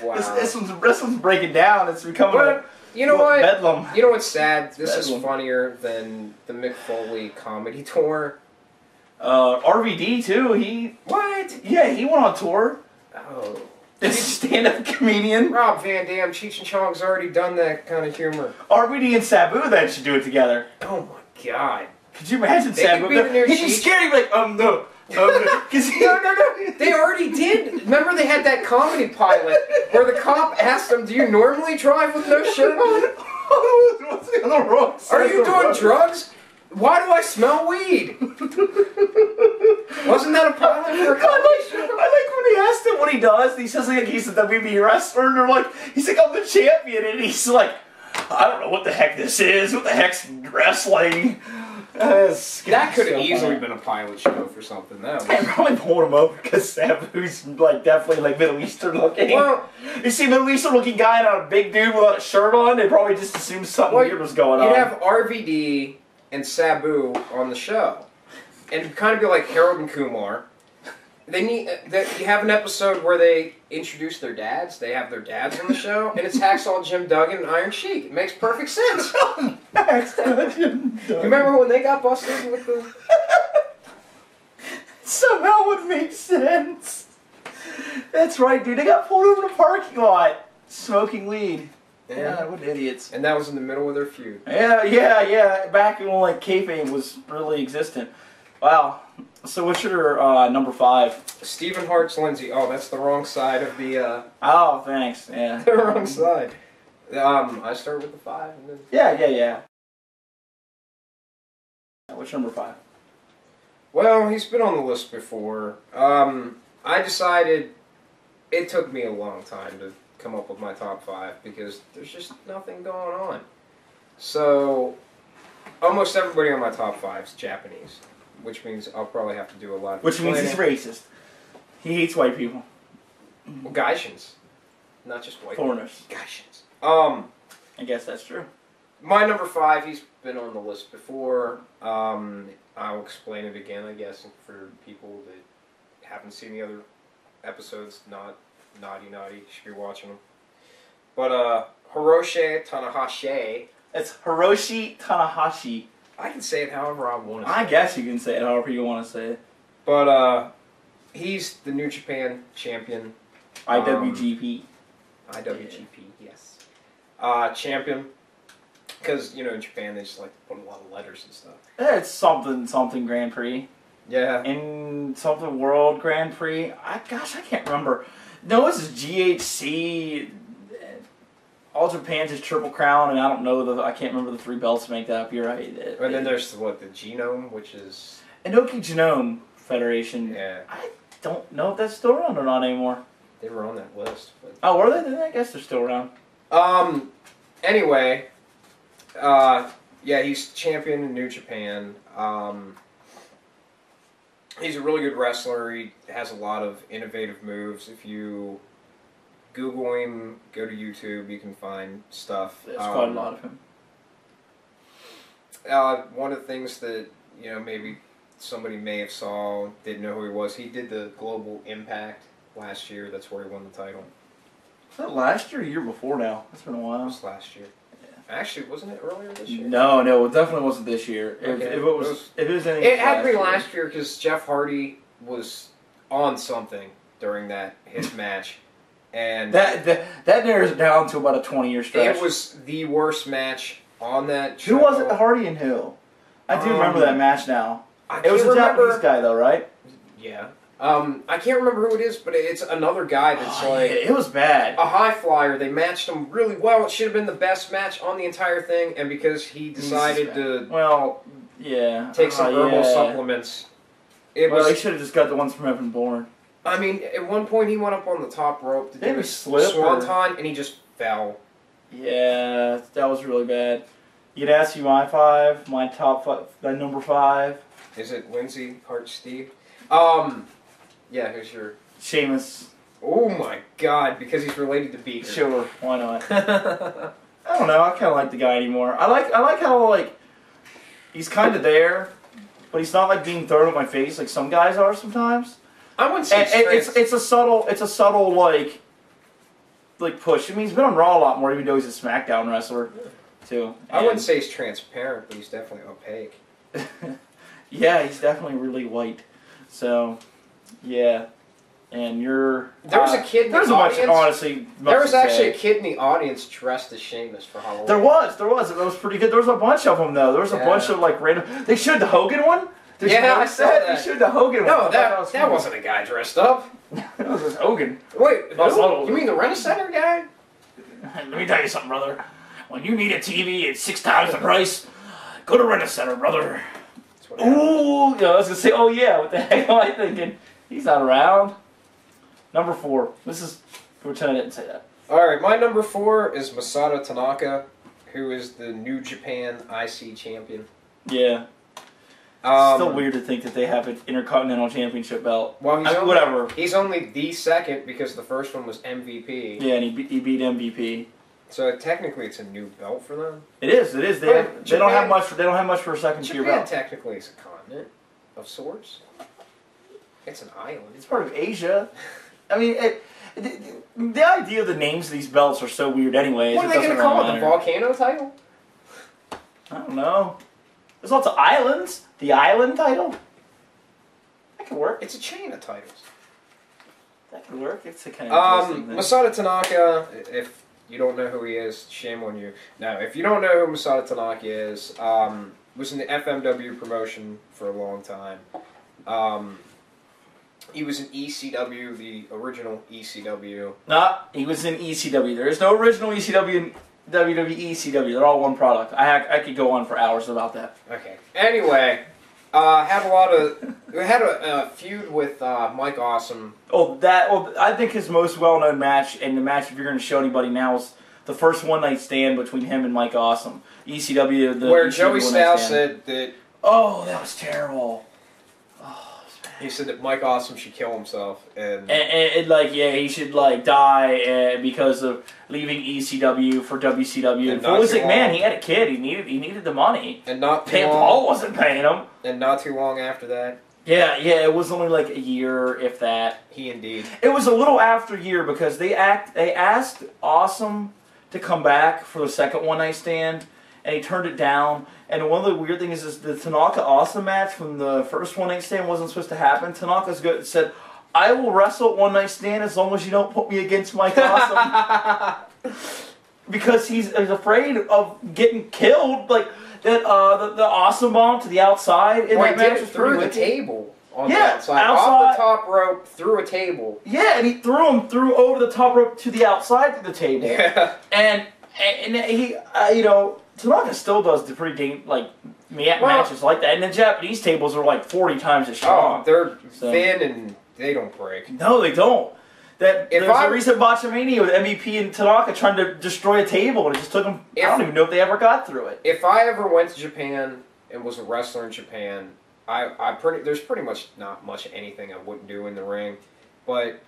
[SPEAKER 2] Wow.
[SPEAKER 1] This one's breaking down. It's becoming
[SPEAKER 2] bedlam. You know what's sad? This
[SPEAKER 1] bedlam.
[SPEAKER 2] is funnier than the Mick Foley comedy tour.
[SPEAKER 1] RVD too.
[SPEAKER 2] What?
[SPEAKER 1] Yeah, he went on tour.
[SPEAKER 2] Oh.
[SPEAKER 1] This stand-up comedian.
[SPEAKER 2] Rob Van Dam, Cheech and Chong's already done that kind of humor.
[SPEAKER 1] RVD and Sabu then should do it together.
[SPEAKER 2] Oh my god.
[SPEAKER 1] Could you imagine
[SPEAKER 2] They
[SPEAKER 1] Sabu?
[SPEAKER 2] could be the new
[SPEAKER 1] He'd be
[SPEAKER 2] Cheech.
[SPEAKER 1] scared. He'd be like, no. No.
[SPEAKER 2] They already did. Remember they had that comedy pilot where the cop asked them, "Do you normally drive with no shirt on?"
[SPEAKER 1] What's the other wrong side?
[SPEAKER 2] Are you doing drugs? Why do I smell weed? Wasn't that a pilot for a comedy show?
[SPEAKER 1] I like when he asked him what he does. He says like he's a WWE wrestler, and they're like, he's like, I'm the champion, and he's like, I don't know what the heck this is. What the heck's wrestling?
[SPEAKER 2] That could have easily been a pilot show for something. That
[SPEAKER 1] I probably pulled him up because Sabu's like definitely like Middle Eastern looking.
[SPEAKER 2] Well,
[SPEAKER 1] you see a Middle Eastern looking guy and a big dude without a shirt on, they probably just assumed something weird was going on.
[SPEAKER 2] You'd have RVD and Sabu on the show, and it'd kind of be like Harold and Kumar. They need you have an episode where they introduce their dads. They have their dads on the show, and it's Hacksaw Jim Duggan and Iron Sheik. It makes perfect sense.
[SPEAKER 1] Hacksaw Jim Duggan.
[SPEAKER 2] You remember when they got busted with the?
[SPEAKER 1] Somehow would make sense. That's right, dude. They got pulled over in a parking lot smoking weed. Yeah, what idiots.
[SPEAKER 2] And that was in the middle of their feud.
[SPEAKER 1] Yeah. Back when like kayfabe was really existent. Wow. So what's your number 5?
[SPEAKER 2] Stephen Hart's Lindsay. Oh, that's the wrong side of the.
[SPEAKER 1] Oh, thanks. Yeah.
[SPEAKER 2] The wrong side. I start with the 5 and then.
[SPEAKER 1] Yeah. What's number 5?
[SPEAKER 2] Well, he's been on the list before. I decided it took me a long time to come up with my top 5 because there's just nothing going on. So, almost everybody on my top 5 is Japanese, which means I'll probably have to do a lot of
[SPEAKER 1] Which means he's racist. He hates white people.
[SPEAKER 2] Well, Gaishins. Not just white
[SPEAKER 1] foreigners.
[SPEAKER 2] People. Gaishins.
[SPEAKER 1] I guess that's true.
[SPEAKER 2] My number 5, he's been on the list before. I'll explain it again, I guess, for people that haven't seen the other episodes. Not naughty, you should be watching them. But Hiroshi Tanahashi.
[SPEAKER 1] It's Hiroshi Tanahashi.
[SPEAKER 2] I can say it however I want to say
[SPEAKER 1] it. I guess you can say it however you want to say it.
[SPEAKER 2] But he's the New Japan champion.
[SPEAKER 1] IWGP.
[SPEAKER 2] IWGP, yes. Champion. Because, you know, in Japan they just like to put a lot of letters and stuff.
[SPEAKER 1] Yeah, it's something Grand Prix.
[SPEAKER 2] Yeah.
[SPEAKER 1] And something World Grand Prix. I can't remember. No, this is GHC. All Japan's is Triple Crown, and I don't know I can't remember the 3 belts to make that up. You're right.
[SPEAKER 2] And then there's the Genome, which is
[SPEAKER 1] Inoki Genome Federation.
[SPEAKER 2] Yeah.
[SPEAKER 1] I don't know if that's still around or not anymore.
[SPEAKER 2] They were on that list. But...
[SPEAKER 1] Oh, were they? I guess they're still around.
[SPEAKER 2] Anyway, yeah, he's champion in New Japan. He's a really good wrestler. He has a lot of innovative moves. If you Google him, go to YouTube, you can find stuff.
[SPEAKER 1] There's quite a lot of him.
[SPEAKER 2] One of the things that, you know, maybe somebody may have saw, didn't know who he was, he did the Global Impact last year. That's where he won the title.
[SPEAKER 1] Was that last year or year before now? It's been a while.
[SPEAKER 2] It was last year. Yeah. Actually, wasn't it earlier this year?
[SPEAKER 1] No, it definitely wasn't this year.
[SPEAKER 2] Okay.
[SPEAKER 1] If it was anything,
[SPEAKER 2] it had to be last year because Jeff Hardy was on something during his match. And
[SPEAKER 1] that narrows it down to about a 20-year stretch.
[SPEAKER 2] It was the worst match on that show.
[SPEAKER 1] Who was it? Hardy and who? I do remember that match now. It was a Japanese guy though, right?
[SPEAKER 2] Yeah. I can't remember who it is, but it's another guy that's like...
[SPEAKER 1] Yeah, it was bad.
[SPEAKER 2] A high flyer. They matched him really well. It should have been the best match on the entire thing, and because he decided to...
[SPEAKER 1] Well, yeah.
[SPEAKER 2] Take some herbal supplements.
[SPEAKER 1] They should have just got the ones from Evan Bourne.
[SPEAKER 2] I mean, at one point he went up on the top rope to do a
[SPEAKER 1] slip
[SPEAKER 2] swanton, and he just fell.
[SPEAKER 1] Yeah, that was really bad. You'd ask you my 5, my top 5, my number 5.
[SPEAKER 2] Is it Lindsay Hart Steve? Yeah, who's your...
[SPEAKER 1] Sheamus.
[SPEAKER 2] Oh my god, because he's related to Beaker.
[SPEAKER 1] Sure, why not? I don't know, I kind of like the guy anymore. I like how, like, he's kind of there, but he's not, like, being thrown at my face like some guys are sometimes.
[SPEAKER 2] I wouldn't say
[SPEAKER 1] it's a subtle like push. I mean, he's been on Raw a lot more, even though he's a SmackDown wrestler, too.
[SPEAKER 2] I wouldn't say he's transparent, but he's definitely opaque.
[SPEAKER 1] Yeah, he's definitely really white. So, yeah. And you're...
[SPEAKER 2] There was a kid in the audience.
[SPEAKER 1] Honestly,
[SPEAKER 2] there was actually a kid in the audience dressed as Sheamus for Halloween.
[SPEAKER 1] There was. It was pretty good. There was a bunch of them, though. There was a bunch of, like, random... They showed the Hogan one.
[SPEAKER 2] Yeah, I saw that.
[SPEAKER 1] You showed the Hogan
[SPEAKER 2] No,
[SPEAKER 1] one.
[SPEAKER 2] that wasn't a guy dressed up.
[SPEAKER 1] That was just Hogan.
[SPEAKER 2] Wait, you mean the Rent-A-Center guy?
[SPEAKER 1] Let me tell you something, brother. When you need a TV at 6 times the price, go to Rent-A-Center, brother. Ooh, I was gonna say, oh yeah, what the heck am I thinking? He's not around. Number 4. This is, pretend I didn't say that.
[SPEAKER 2] Alright, my number 4 is Masato Tanaka, who is the New Japan IC champion.
[SPEAKER 1] Yeah. Still weird to think that they have an Intercontinental Championship belt.
[SPEAKER 2] Well,
[SPEAKER 1] whatever.
[SPEAKER 2] He's only the second because the first one was MVP.
[SPEAKER 1] Yeah, and he beat MVP.
[SPEAKER 2] So technically, it's a new belt for them.
[SPEAKER 1] It is. They don't have much. They don't have much for a second tier belt.
[SPEAKER 2] Japan technically is a continent of sorts. It's an island.
[SPEAKER 1] It's part of Asia. I mean, the idea of the names of these belts are so weird. Anyways,
[SPEAKER 2] what are they going to call it? The Volcano title?
[SPEAKER 1] I don't know. There's lots of islands. The island title. That could work.
[SPEAKER 2] It's a chain of titles.
[SPEAKER 1] That could work. It's a kind of interesting thing.
[SPEAKER 2] Masato Tanaka, if you don't know who he is, shame on you. Now, if you don't know who Masato Tanaka is, was in the FMW promotion for a long time. He was in ECW, the original ECW.
[SPEAKER 1] Nah, he was in ECW. There is no original ECW and WWE ECW. They're all one product. I could go on for hours about that.
[SPEAKER 2] Okay. Anyway, had a feud with Mike Awesome.
[SPEAKER 1] I think his most well-known match, and the match if you're going to show anybody now, is the first one-night stand between him and Mike Awesome. ECW,
[SPEAKER 2] where Joey Styles said that.
[SPEAKER 1] Oh, that was terrible.
[SPEAKER 2] He said that Mike Awesome should kill himself, and
[SPEAKER 1] he should die because of leaving ECW for WCW. And Foley's like, man, he had a kid. He needed the money.
[SPEAKER 2] And not too long.
[SPEAKER 1] Paul wasn't paying him.
[SPEAKER 2] And not too long after that.
[SPEAKER 1] Yeah, it was only like a year, if that.
[SPEAKER 2] He indeed.
[SPEAKER 1] It was a little after a year because they asked Awesome to come back for the second one-night stand, and he turned it down. And one of the weird things is the Tanaka Awesome match from the first one-night stand wasn't supposed to happen. Tanaka's good said, I will wrestle at one-night stand as long as you don't put me against Mike Awesome. Because he's afraid of getting killed. Like, that the Awesome Bomb to the outside in that match was
[SPEAKER 2] through the table on the outside. Off the top rope, through a table.
[SPEAKER 1] Yeah, and he threw him over the top rope to the outside of the table.
[SPEAKER 2] Yeah.
[SPEAKER 1] And he, Tanaka still does the pretty matches like that. And the Japanese tables are like 40 times as strong.
[SPEAKER 2] Oh, they're thin and they don't break.
[SPEAKER 1] No, they don't. There's a recent Botchamania with MVP and Tanaka trying to destroy a table, and it just took them. I don't even know if they ever got through it.
[SPEAKER 2] If I ever went to Japan and was a wrestler in Japan, there's pretty much not much anything I wouldn't do in the ring, but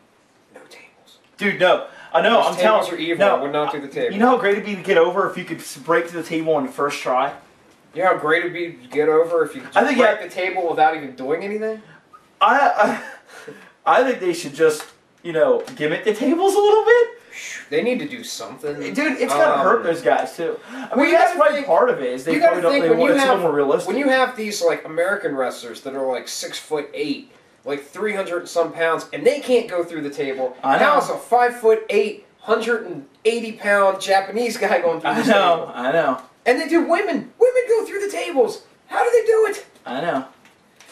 [SPEAKER 2] no tables.
[SPEAKER 1] Dude, no. I know. I'm telling you.
[SPEAKER 2] Tables are evil. I would not do the table.
[SPEAKER 1] You know how great it'd be to get over if you could break through the table on the first try?
[SPEAKER 2] You know how great it'd be to get over if you could just break the table without even doing anything?
[SPEAKER 1] I think they should just, gimmick the tables a little bit.
[SPEAKER 2] They need to do something.
[SPEAKER 1] Dude, it's going to hurt those guys, too. I mean, that's probably part of it. Is they probably don't want it's a little more realistic.
[SPEAKER 2] When you have these, American wrestlers that are, 6'8", 300 and some pounds, and they can't go through the table. How is a 5'8", 180-pound Japanese guy going through the table?
[SPEAKER 1] I know.
[SPEAKER 2] And they do women. Women go through the tables. How do they do it?
[SPEAKER 1] I know.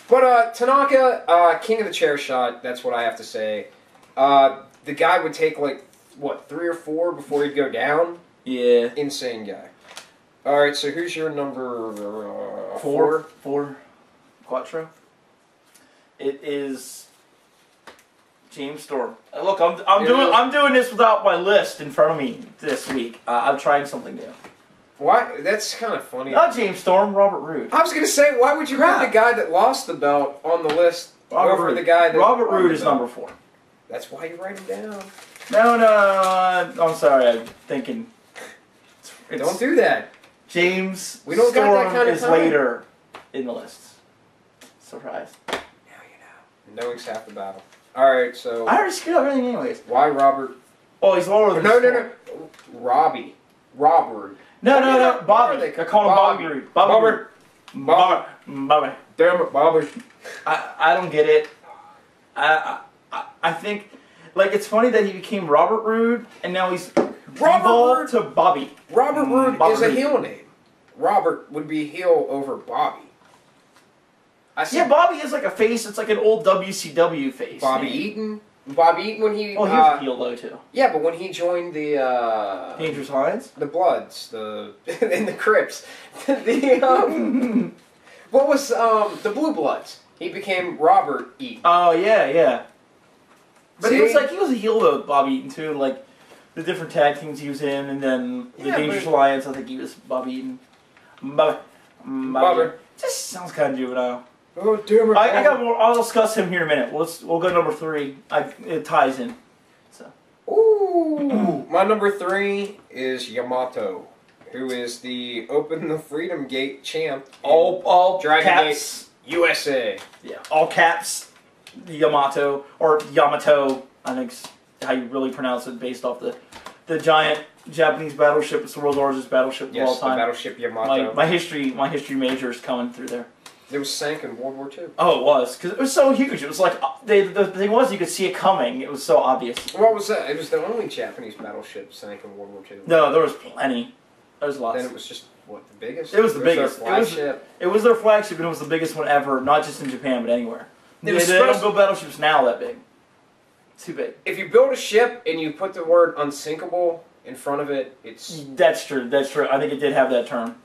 [SPEAKER 2] But Tanaka, king of the chair shot, that's what I have to say. The guy would take, 3 or 4 before he'd go down?
[SPEAKER 1] Yeah.
[SPEAKER 2] Insane guy. Alright, so who's your number 4?
[SPEAKER 1] 4. Quattro. It is James Storm. Look, I'm doing this without my list in front of me this week. I'm trying something new.
[SPEAKER 2] Why? That's kind of funny.
[SPEAKER 1] Not James Storm, Robert Roode.
[SPEAKER 2] I was going to say, why would you put the guy that lost the belt on the list over the guy that...
[SPEAKER 1] Robert Roode is number 4.
[SPEAKER 2] That's why you write him down.
[SPEAKER 1] No. I'm sorry. I'm thinking...
[SPEAKER 2] Don't do that.
[SPEAKER 1] James
[SPEAKER 2] we don't
[SPEAKER 1] Storm
[SPEAKER 2] got that kind of
[SPEAKER 1] is
[SPEAKER 2] time.
[SPEAKER 1] later in the list. Surprise.
[SPEAKER 2] Now you know. Knowing's half the battle. Alright, so...
[SPEAKER 1] I already screwed up everything anyways.
[SPEAKER 2] Why Robert...
[SPEAKER 1] Oh, he's lower than
[SPEAKER 2] No. Robbie. Robert.
[SPEAKER 1] No. Bobby. I call him Bobby Roode. Bobby.
[SPEAKER 2] Damn it, Bobby.
[SPEAKER 1] I don't get it. I think, it's funny that he became Robert Roode, and now he's devolved to Bobby.
[SPEAKER 2] Robert Roode is a heel name. Robert would be heel over Bobby.
[SPEAKER 1] Yeah, Bobby is like a face. It's like an old WCW face.
[SPEAKER 2] Bobby Eaton. Bobby Eaton when he...
[SPEAKER 1] Oh, he was a heel though, too.
[SPEAKER 2] Yeah, but when he joined the...
[SPEAKER 1] Dangerous Alliance?
[SPEAKER 2] The Bloods. And the Crips. What was... the Blue Bloods. He became Robert Eaton.
[SPEAKER 1] Oh, yeah. But he was a heel though, Bobby Eaton, too. Like, the different tag teams he was in, and then the Dangerous Alliance, I think he was Bobby Eaton. Bobby. Just sounds kind of juvenile.
[SPEAKER 2] Oh, damn it.
[SPEAKER 1] I'll discuss him here in a minute. We'll go to number 3. It ties in. So.
[SPEAKER 2] Ooh. My number 3 is Yamato, who is the Open the Freedom Gate champ.
[SPEAKER 1] All
[SPEAKER 2] Dragon
[SPEAKER 1] caps.
[SPEAKER 2] Gate USA.
[SPEAKER 1] Yeah. All caps. Yamato. Or Yamato, I think is how you really pronounce it based off the giant Japanese battleship. It's the world's largest battleship of all time.
[SPEAKER 2] Yes, the battleship Yamato.
[SPEAKER 1] My history major is coming through there.
[SPEAKER 2] It was sank in World War II.
[SPEAKER 1] Oh, it was. Because it was so huge. It was like, the thing was, you could see it coming. It was so obvious.
[SPEAKER 2] What was that? It was the only Japanese battleship sank in World War II.
[SPEAKER 1] No, there was plenty. There was lots.
[SPEAKER 2] Then it was just, what, the biggest?
[SPEAKER 1] It was the biggest.
[SPEAKER 2] Their flagship.
[SPEAKER 1] It was their flagship, and it was the biggest one ever, not just in Japan, but anywhere. They don't build battleships now that big. It's too big.
[SPEAKER 2] If you build a ship and you put the word unsinkable in front of it, it's...
[SPEAKER 1] That's true. I think it did have that term.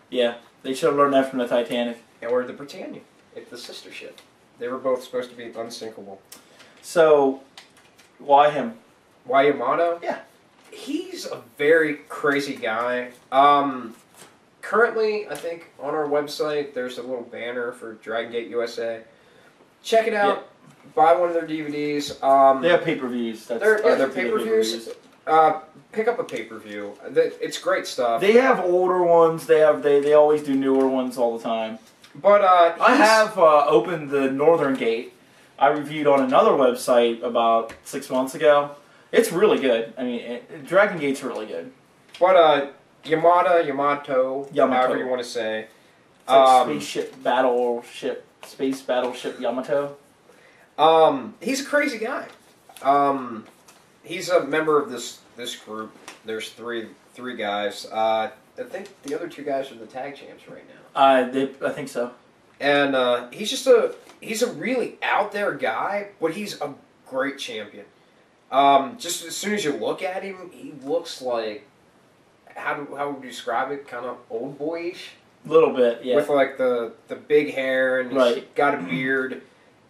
[SPEAKER 1] Yeah. They should have learned that from the Titanic.
[SPEAKER 2] Or the Britannia. It's the sister ship. They were both supposed to be unsinkable.
[SPEAKER 1] So, why him?
[SPEAKER 2] Why Yamato?
[SPEAKER 1] Yeah.
[SPEAKER 2] He's a very crazy guy. Currently, I think on our website, there's a little banner for Dragon Gate USA. Check it out. Yeah. Buy one of their DVDs.
[SPEAKER 1] They have pay-per-views.
[SPEAKER 2] They're pay-per-views. Pick up a pay-per-view. It's great stuff.
[SPEAKER 1] They have older ones. They always do newer ones all the time.
[SPEAKER 2] But
[SPEAKER 1] I have opened the Northern Gate. I reviewed on another website about 6 months ago. It's really good. I mean, Dragon Gate's really good.
[SPEAKER 2] But Yamato, however you want to say.
[SPEAKER 1] It's like space battleship Yamato.
[SPEAKER 2] He's a crazy guy. He's a member of this group. There's three guys. I think the other 2 guys are the tag champs right now.
[SPEAKER 1] I think so.
[SPEAKER 2] And he's a really out there guy, but he's a great champion. Just as soon as you look at him, he looks like, how would you describe it? Kind of old boyish.
[SPEAKER 1] A little bit, yeah.
[SPEAKER 2] With like the big hair, and he's got a beard,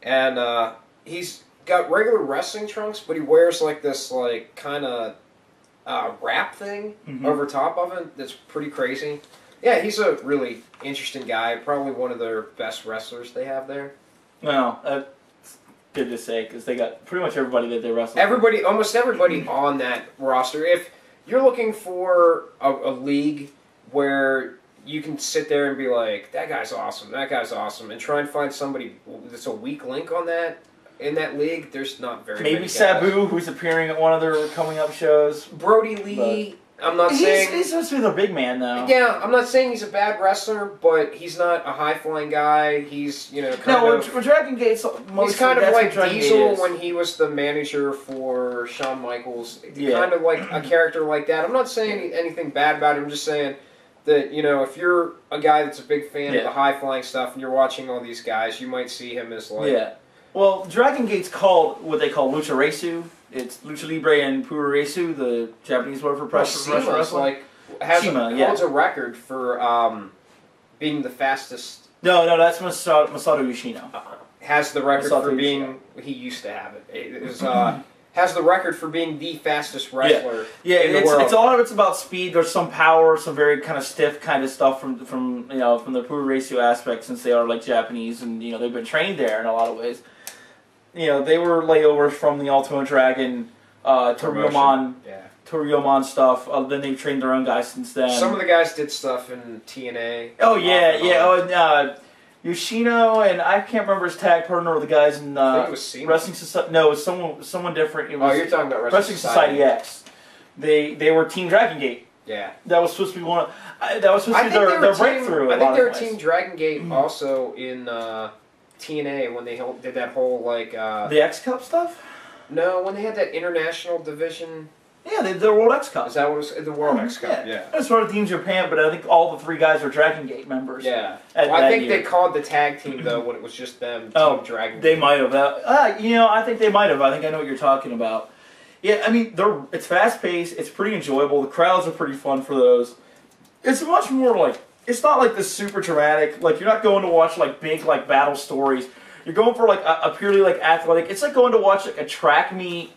[SPEAKER 2] and he's got regular wrestling trunks, but he wears like this like kind of wrap thing over top of it that's pretty crazy. Yeah, he's a really interesting guy. Probably one of their best wrestlers they have there.
[SPEAKER 1] Well, that's good to say, because they got pretty much everybody that they wrestle.
[SPEAKER 2] Almost everybody on that roster. If you're looking for a league where you can sit there and be like, that guy's awesome, and try and find somebody that's a weak link on that, in that league, there's not very many guys.
[SPEAKER 1] Sabu, who's appearing at one of their coming up shows.
[SPEAKER 2] Brody Lee. I'm not saying...
[SPEAKER 1] He's supposed to be their big man, though.
[SPEAKER 2] Yeah, I'm not saying he's a bad wrestler, but he's not a high-flying guy. He's,
[SPEAKER 1] Dragon Gate's
[SPEAKER 2] he's kind of like Diesel when he was the manager for Shawn Michaels. Yeah. Kind of like a character like that. I'm not saying anything bad about him. I'm just saying that, if you're a guy that's a big fan of the high-flying stuff and you're watching all these guys, you might see him as like...
[SPEAKER 1] Yeah. Well, Dragon Gate's called what they call Lucha Resu. It's Lucha Libre and Puro Resu, the Japanese word for professional wrestling.
[SPEAKER 2] Holds a record for being the fastest.
[SPEAKER 1] No, that's Masato Yoshino.
[SPEAKER 2] Has the record for being. He used to have it. It was, has the record for being the fastest wrestler. In the world.
[SPEAKER 1] It's all of it's about speed. There's some power, some very kind of stiff kind of stuff from the Puro Resu aspect, since they are like Japanese and they've been trained there in a lot of ways. They were layovers from the Ultimate Dragon, Toriyomon stuff. Then they've trained their own guys since then.
[SPEAKER 2] Some of the guys did stuff in TNA.
[SPEAKER 1] Oh, yeah. Yoshino, and I can't remember his tag partner or the guys in
[SPEAKER 2] I think it was
[SPEAKER 1] Wrestling Society. No, it was someone different. It was
[SPEAKER 2] you're talking about
[SPEAKER 1] Wrestling Society X. They were Team Dragon Gate.
[SPEAKER 2] Yeah.
[SPEAKER 1] That was supposed to be their breakthrough.
[SPEAKER 2] I think they were Team Dragon Gate also in... TNA when they did that whole like
[SPEAKER 1] the X Cup stuff.
[SPEAKER 2] No, when they had that international division.
[SPEAKER 1] Yeah, they did the World X Cup.
[SPEAKER 2] Is that what it was? The World X Cup, yeah.
[SPEAKER 1] That's sort of Team Japan, but I think all the 3 guys are Dragon Gate members.
[SPEAKER 2] Yeah. Well, I think they called the tag team, though, when it was just them, Team Dragon Gate.
[SPEAKER 1] They might have. You know, I think they might have. I think I know what you're talking about. Yeah, I mean, it's fast-paced. It's pretty enjoyable. The crowds are pretty fun for those. It's much more like... It's not like this super dramatic... Like, you're not going to watch, like, big, like, battle stories. You're going for, like, a purely, like, athletic... It's like going to watch, like, a track meet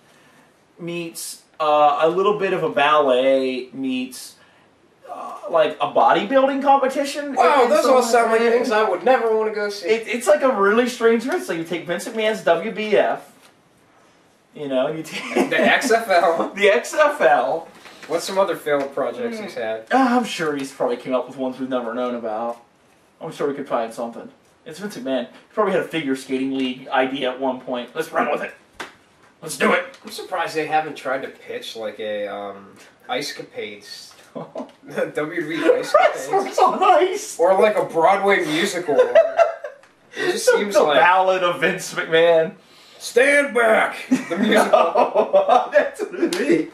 [SPEAKER 1] meets... a little bit of a ballet meets, like, a bodybuilding competition.
[SPEAKER 2] Wow, those all sound like things I would never want to go see.
[SPEAKER 1] It's like a really strange mix. Like, you take Vince McMahon's WBF, you know, you take...
[SPEAKER 2] The XFL.
[SPEAKER 1] The XFL.
[SPEAKER 2] What's some other failed projects he's had?
[SPEAKER 1] I'm sure he's probably came up with ones we've never known about. I'm sure we could find something. It's Vince McMahon. He probably had a figure skating league idea at one point. Let's run with it. Let's do it.
[SPEAKER 2] I'm surprised they haven't tried to pitch like a Ice Capades. WWE Ice
[SPEAKER 1] Wrestlers on Ice.
[SPEAKER 2] Or like a Broadway musical. It just seems
[SPEAKER 1] the
[SPEAKER 2] like...
[SPEAKER 1] Ballad of Vince McMahon.
[SPEAKER 2] Stand back! The musical.
[SPEAKER 1] No, that's what it is.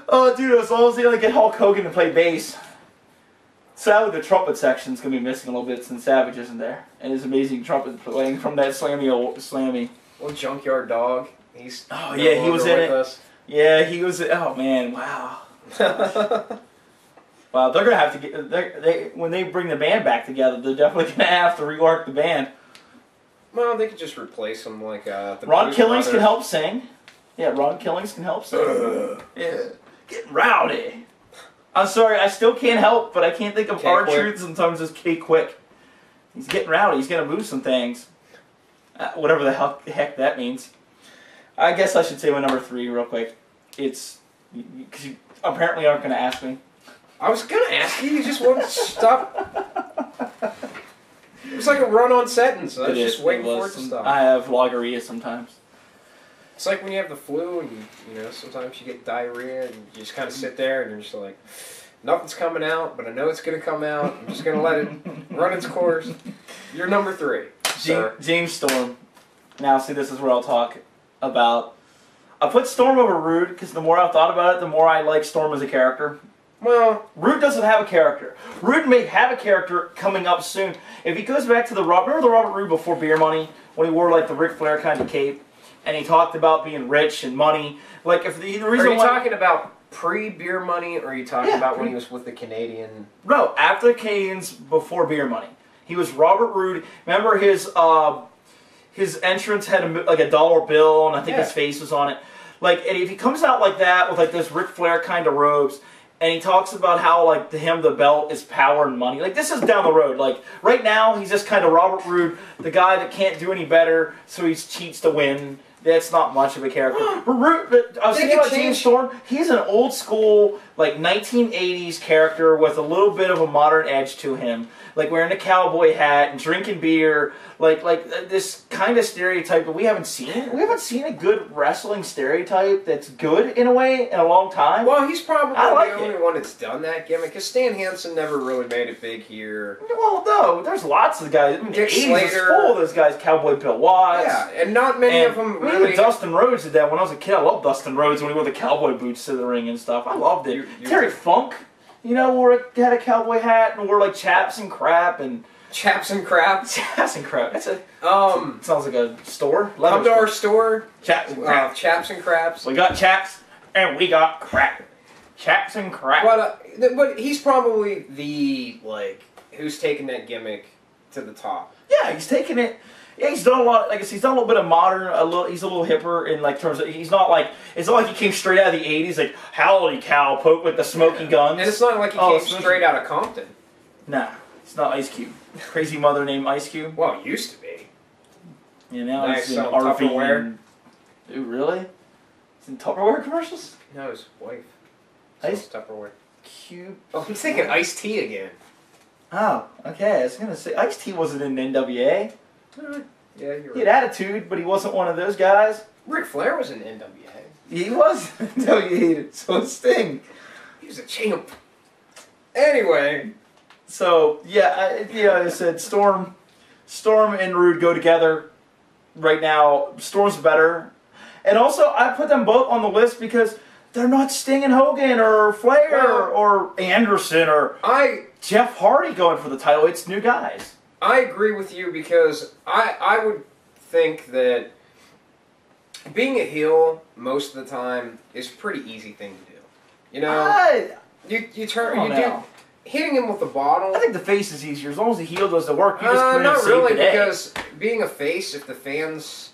[SPEAKER 1] Oh, dude, as long as they like, get Hulk Hogan to play bass. Sadly, the trumpet section's going to be missing a little bit since Savage isn't there. And his amazing trumpet playing from that slammy.
[SPEAKER 2] Well, Junkyard Dog. He's
[SPEAKER 1] he was in it.
[SPEAKER 2] Us.
[SPEAKER 1] Yeah, he was. Oh man, wow. Wow, they're gonna have to get. When they bring the band back together, they're definitely gonna have to rework the band.
[SPEAKER 2] Well, they could just replace them like the
[SPEAKER 1] Ron Killings can help sing. Yeah, Ron Killings can help sing. Yeah, get rowdy. I'm sorry, I still can't help, but I can't think of R-Truth sometimes as K-Quick. He's getting rowdy. He's gonna move some things. Whatever the heck that means. I guess I should say my number 3 real quick. It's... Because you apparently aren't going to ask me.
[SPEAKER 2] I was going to ask you. You just wouldn't stop. It was like a run-on sentence. I was just waiting for it to stop.
[SPEAKER 1] I have logorrhea sometimes.
[SPEAKER 2] It's like when you have the flu and, you know, sometimes you get diarrhea and you just kind of sit there and you're just like, nothing's coming out, but I know it's going to come out. I'm just going to let it run its course. You're number 3.
[SPEAKER 1] James Storm. Now, see, this is where I'll talk about... I put Storm over Roode, because the more I've thought about it, the more I like Storm as a character. Well, Roode doesn't have a character. Roode may have a character coming up soon. If he goes back to remember the Robert Roode before Beer Money, when he wore, like, the Ric Flair kind of cape, and he talked about being rich and money. Like, if the reason
[SPEAKER 2] Are you talking about pre-Beer Money, or are you talking about when he was with the Canadian...
[SPEAKER 1] No, after the Canadians, before Beer Money. He was Robert Roode. Remember his entrance had like a dollar bill, and I think his face was on it. Like, and if he comes out like that with like this Ric Flair kind of robes, and he talks about how like to him the belt is power and money. Like, this is down the road. Like, right now he's just kind of Robert Roode, the guy that can't do any better, so he cheats to win. That's not much of a character. But I was thinking about James Storm. He's an old school, like 1980s character with a little bit of a modern edge to him. Like wearing a cowboy hat and drinking beer, like this kind of stereotype that we haven't seen. We haven't seen a good wrestling stereotype that's good in a way in a long time.
[SPEAKER 2] Well, he's probably the only one that's done that gimmick. Because Stan Hansen never really made it big here.
[SPEAKER 1] Well, no, there's lots of guys. I mean, Dick Slater, full of those guys. Cowboy Bill Watts.
[SPEAKER 2] Yeah, and not many of them really.
[SPEAKER 1] Even Dustin Rhodes did that when I was a kid. I loved Dustin Rhodes when he wore the cowboy boots to the ring and stuff. I loved it. Terry Funk. You know, had a cowboy hat and wore like chaps and crap and...
[SPEAKER 2] Chaps and crap?
[SPEAKER 1] Chaps and crap. That's a... sounds like a store.
[SPEAKER 2] Come to our store.
[SPEAKER 1] Chaps and crap.
[SPEAKER 2] Chaps and craps.
[SPEAKER 1] We got chaps and we got crap. Chaps and crap.
[SPEAKER 2] But he's probably the, like, who's taking that gimmick to the top.
[SPEAKER 1] Yeah, he's taking it... Yeah, he's done a lot. Like I said, he's done a little bit of modern. He's a little hipper in like terms of. He's not like. It's not like he came straight out of the '80s. Like howdy cow, poke with the smoking guns.
[SPEAKER 2] And it's not like he came straight out of Compton.
[SPEAKER 1] Nah, it's not Ice Cube. Crazy mother named Ice Cube.
[SPEAKER 2] Well, it used to be.
[SPEAKER 1] Yeah, now he's in Tupperware. Ooh, really? He's in Tupperware commercials?
[SPEAKER 2] No, his wife.
[SPEAKER 1] Ice
[SPEAKER 2] Tupperware.
[SPEAKER 1] Cube.
[SPEAKER 2] Oh, I'm thinking Ice-T again.
[SPEAKER 1] Oh, okay. I was gonna say Ice-T wasn't in NWA.
[SPEAKER 2] Yeah, you're right.
[SPEAKER 1] He had attitude, but he wasn't one of those guys.
[SPEAKER 2] Ric Flair was in NWA.
[SPEAKER 1] He was NWA, so it's Sting.
[SPEAKER 2] He was a champ. Anyway.
[SPEAKER 1] So, yeah, I said Storm and Roode go together right now. Storm's better. And also, I put them both on the list because they're not Sting and Hogan or Flair or Anderson or Jeff Hardy going for the title. It's new guys.
[SPEAKER 2] I agree with you because I would think that being a heel most of the time is a pretty easy thing to do. You know, hitting him with the bottle.
[SPEAKER 1] I think the face is easier as long as the heel does the work. You just come in and
[SPEAKER 2] not
[SPEAKER 1] save
[SPEAKER 2] really,
[SPEAKER 1] the day.
[SPEAKER 2] because being a face, if the fans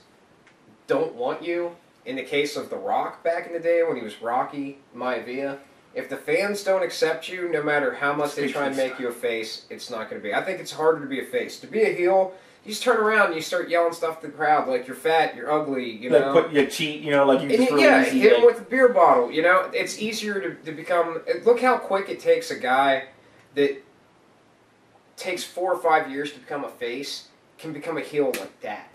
[SPEAKER 2] don't want you, in the case of The Rock back in the day when he was Rocky Maivia, if the fans don't accept you, no matter how much they try and make you a face, it's not going to be. I think it's harder to be a face. To be a heel, you just turn around and you start yelling stuff to the crowd like you're fat, you're ugly, you know.
[SPEAKER 1] Like you cheat, you know, like you just really easy.
[SPEAKER 2] Hit him with a beer bottle, you know. It's easier to become. Look how quick it takes a guy that takes 4 or 5 years to become a face can become a heel like that.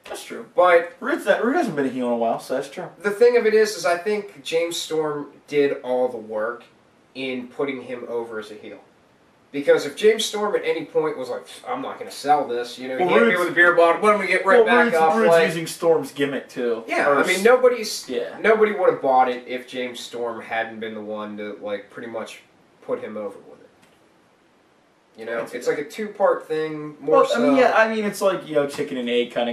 [SPEAKER 1] That's true.
[SPEAKER 2] But
[SPEAKER 1] Roode hasn't been a heel in a while, so that's true.
[SPEAKER 2] The thing of it is I think James Storm did all the work in putting him over as a heel. Because if James Storm at any point was like, I'm not going to sell this, you know, he hit me with a beer bottle, but I'm going to get right back up.
[SPEAKER 1] Roode's using Storm's gimmick too.
[SPEAKER 2] Yeah, I mean, nobody would have bought it if James Storm hadn't been the one to, like, pretty much put him over with it. You know, it's like a two-part thing.
[SPEAKER 1] I mean, it's like, you know, chicken and egg kind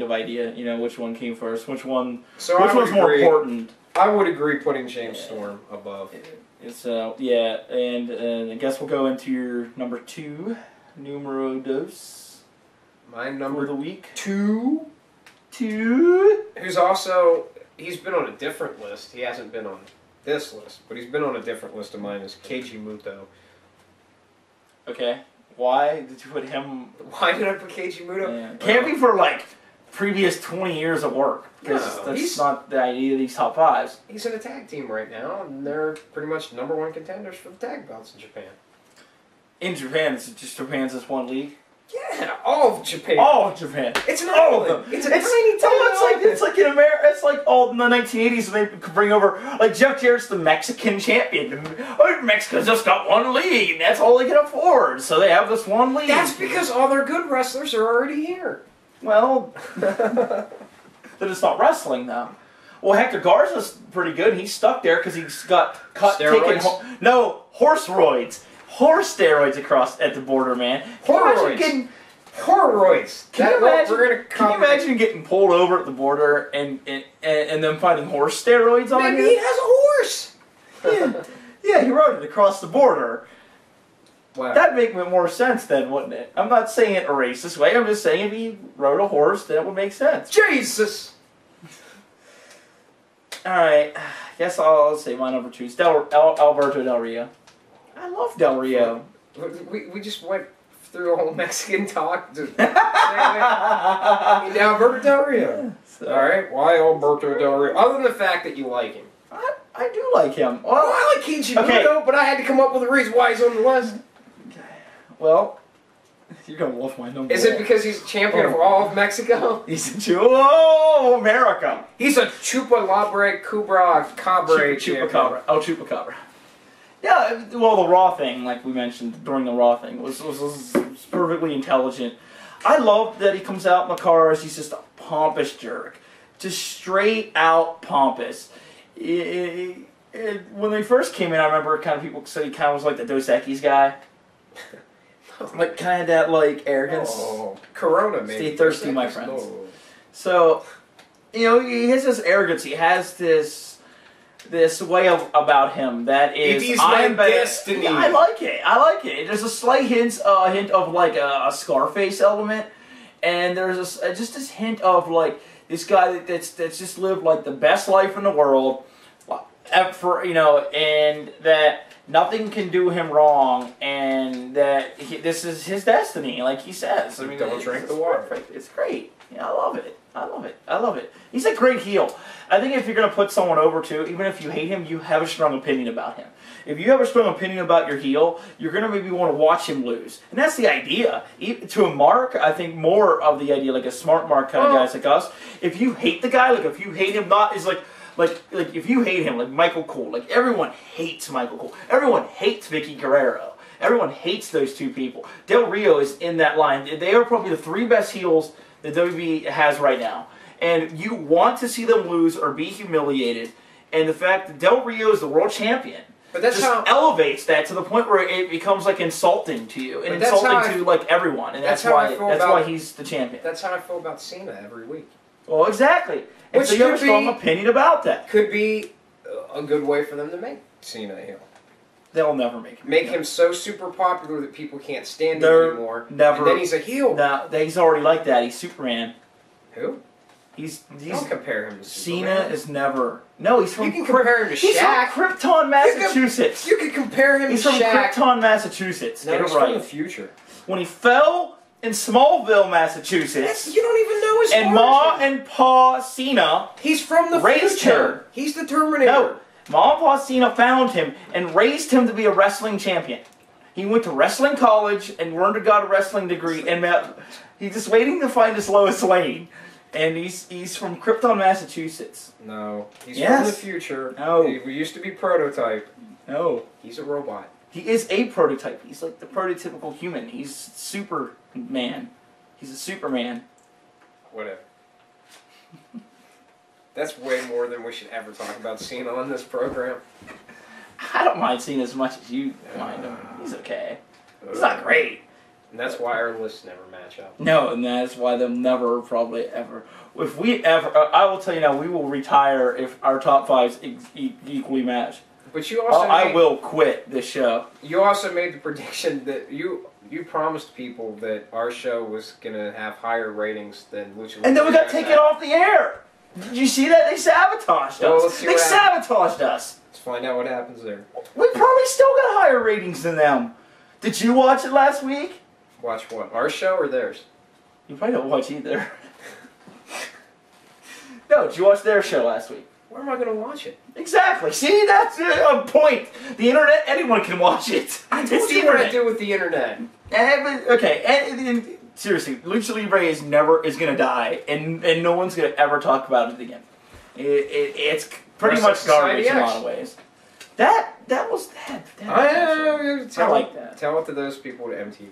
[SPEAKER 1] of idea. You know, which one came first? Which one's more important?
[SPEAKER 2] I would agree putting James Storm above.
[SPEAKER 1] And I guess we'll go into your number 2, numero dos.
[SPEAKER 2] My number
[SPEAKER 1] for the week
[SPEAKER 2] 2. Who's also he's been on a different list. He hasn't been on this list, but he's been on a different list of mine. Is Keiji Muto.
[SPEAKER 1] Okay. Why did you put him?
[SPEAKER 2] Why did I put Keiji Muto?
[SPEAKER 1] Yeah. Can't be for like previous 20 years of work. Because that's not the idea of these top 5s.
[SPEAKER 2] He's in a tag team right now, and they're pretty much #1 contenders for the tag belts in Japan.
[SPEAKER 1] In Japan, Japan's just one league?
[SPEAKER 2] Yeah, all of Japan.
[SPEAKER 1] All of Japan.
[SPEAKER 2] It's an island. It's a tiny island.
[SPEAKER 1] It's like in America. It's like all in the 1980s when they could bring over, like Jeff Jarrett's the Mexican champion. Mexico's just got one league, and that's all they can afford. So they have this one league.
[SPEAKER 2] That's because all their good wrestlers are already here.
[SPEAKER 1] Well, they're just not wrestling though. Well, Hector Garza's pretty good. He's stuck there because he's got taking horse steroids across at the border, man.
[SPEAKER 2] Horoids. Can you
[SPEAKER 1] imagine getting pulled over at the border and them finding horse steroids on you?
[SPEAKER 2] Maybe he has a horse.
[SPEAKER 1] Yeah, he rode it across the border.
[SPEAKER 2] Wow.
[SPEAKER 1] That'd make more sense then, wouldn't it? I'm not saying it a racist way. I'm just saying if he rode a horse, then it would make sense.
[SPEAKER 2] Jesus!
[SPEAKER 1] Alright, I guess I'll say my number 2 is Alberto Del Rio. I love Del Rio.
[SPEAKER 2] We just went through a whole Mexican talk to Alberto Del Rio. Yeah, so. Alright, why Alberto Del Rio? Other than the fact that you like him.
[SPEAKER 1] I do like him.
[SPEAKER 2] Well, I like Keiji Muto, but I had to come up with a reason why he's on the list.
[SPEAKER 1] Well, you're going to love my number 1.
[SPEAKER 2] Is it because he's champion of all of Mexico?
[SPEAKER 1] He's America.
[SPEAKER 2] He's a Chupa Libre Cabra champion.
[SPEAKER 1] Chupacabra. Yeah, well, the Raw thing, like we mentioned during the Raw thing, was perfectly intelligent. I love that he comes out in the cars. He's just a pompous jerk. Just straight out pompous. When they first came in, I remember people said he kind of was like the Dos Equis guy. Like, kind of that, like, arrogance.
[SPEAKER 2] Oh, Corona, maybe.
[SPEAKER 1] Stay thirsty, my friends. No. So, you know, he has this arrogance. He has this way about him that is...
[SPEAKER 2] It is my destiny.
[SPEAKER 1] Yeah, I like it. There's a slight hint of, like, a Scarface element. And there's just this hint of, like, this guy that's just lived, like, the best life in the world. And that... Nothing can do him wrong, and that this is his destiny, like he says. I mean,
[SPEAKER 2] don't drink the water.
[SPEAKER 1] Perfect. It's great. Yeah, I love it. He's a great heel. I think if you're going to put someone over too, even if you hate him, you have a strong opinion about him. If you have a strong opinion about your heel, you're going to maybe want to watch him lose. And that's the idea. To a mark, I think more of the idea, like a smart mark kind of guys like us. If you hate the guy, like if you hate him, Like if you hate him, like Michael Cole, like everyone hates Michael Cole. Everyone hates Vicky Guerrero. Everyone hates those two people. Del Rio is in that line. They are probably the 3 best heels that WWE has right now. and you want to see them lose or be humiliated. And the fact that Del Rio is the world champion,
[SPEAKER 2] but that's
[SPEAKER 1] just elevates that to the point where it becomes like insulting to you and insulting to like everyone, and that's why he's the champion.
[SPEAKER 2] That's how I feel about Cena every week.
[SPEAKER 1] Well, exactly. And so you have a strong opinion about that.
[SPEAKER 2] Could be a good way for them to make Cena a heel.
[SPEAKER 1] They'll never make him.
[SPEAKER 2] Make him so super popular that people can't stand him anymore.
[SPEAKER 1] Never.
[SPEAKER 2] And then he's a heel.
[SPEAKER 1] No, he's already like that. He's Superman.
[SPEAKER 2] Who? Don't compare him to
[SPEAKER 1] Superman.
[SPEAKER 2] Cena
[SPEAKER 1] is never. No, he's from.
[SPEAKER 2] You can compare him to Shaq.
[SPEAKER 1] He's from Krypton, Massachusetts.
[SPEAKER 2] You can compare him to Shaq.
[SPEAKER 1] He's from Krypton, Massachusetts.
[SPEAKER 2] No, he's from the future.
[SPEAKER 1] When he fell in Smallville, Massachusetts.
[SPEAKER 2] You don't even know his
[SPEAKER 1] And Ma and Pa Cena.
[SPEAKER 2] He's from the future. He's the Terminator.
[SPEAKER 1] No. Ma and Pa Cena found him and raised him to be a wrestling champion. He went to wrestling college and learned and got a wrestling degree, and he's just waiting to find his Lois Lane. And he's from Krypton, Massachusetts.
[SPEAKER 2] No, he's from the future.
[SPEAKER 1] No,
[SPEAKER 2] he used to be Prototype.
[SPEAKER 1] No,
[SPEAKER 2] he's a robot.
[SPEAKER 1] He is a prototype. He's like the prototypical human. He's Superman. He's a Superman.
[SPEAKER 2] Whatever. That's way more than we should ever talk about Cena on this program.
[SPEAKER 1] I don't mind Cena as much as you mind him. He's okay. He's not great.
[SPEAKER 2] And that's why our lists never match up.
[SPEAKER 1] No, and that's why they'll never, probably ever. If we ever, I will tell you now, we will retire if our top fives equally match.
[SPEAKER 2] But you also
[SPEAKER 1] I will quit this show.
[SPEAKER 2] You also made the prediction that you promised people that our show was going to have higher ratings than Lucha Libre.
[SPEAKER 1] And then we got taken off the air. Did you see that? They sabotaged us. They sabotaged us.
[SPEAKER 2] Let's find out what happens there.
[SPEAKER 1] We probably still got higher ratings than them. Did you watch it last week?
[SPEAKER 2] Watch what? Our show or theirs?
[SPEAKER 1] You probably don't watch either. No, did you watch their show last week?
[SPEAKER 2] Where am I going to watch it?
[SPEAKER 1] Exactly. See, that's a point. The internet, anyone can watch it.
[SPEAKER 2] I told you what I do with the internet.
[SPEAKER 1] Okay, and seriously, Lucha Libre is going to die, and no one's going to ever talk about it again. It's pretty much garbage in a lot of ways. That was that.
[SPEAKER 2] I like that. Tell it to those people at MTV.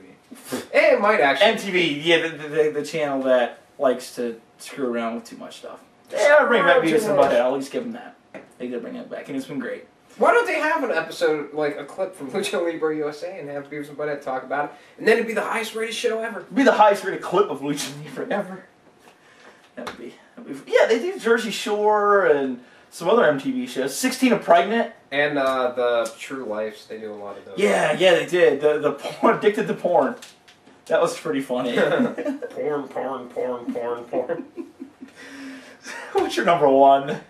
[SPEAKER 2] It might actually.
[SPEAKER 1] MTV, yeah, the channel that likes to screw around with too much stuff. Yeah, I'll bring back Beavis and Butthead. I'll at least give them that. They did bring it back, and it's been great.
[SPEAKER 2] Why don't they have an episode, like a clip from Lucha Libre USA, and have Beavis and Butthead talk about it, and then it'd be the highest rated show ever?
[SPEAKER 1] It'd be the highest rated clip of Lucha Libre ever. That'd be yeah, they do Jersey Shore and some other MTV shows. 16 and Pregnant.
[SPEAKER 2] And the True Lives, they do a lot of those.
[SPEAKER 1] Yeah, they did. The porn, Addicted to Porn. That was pretty funny. Porn. What's your number one?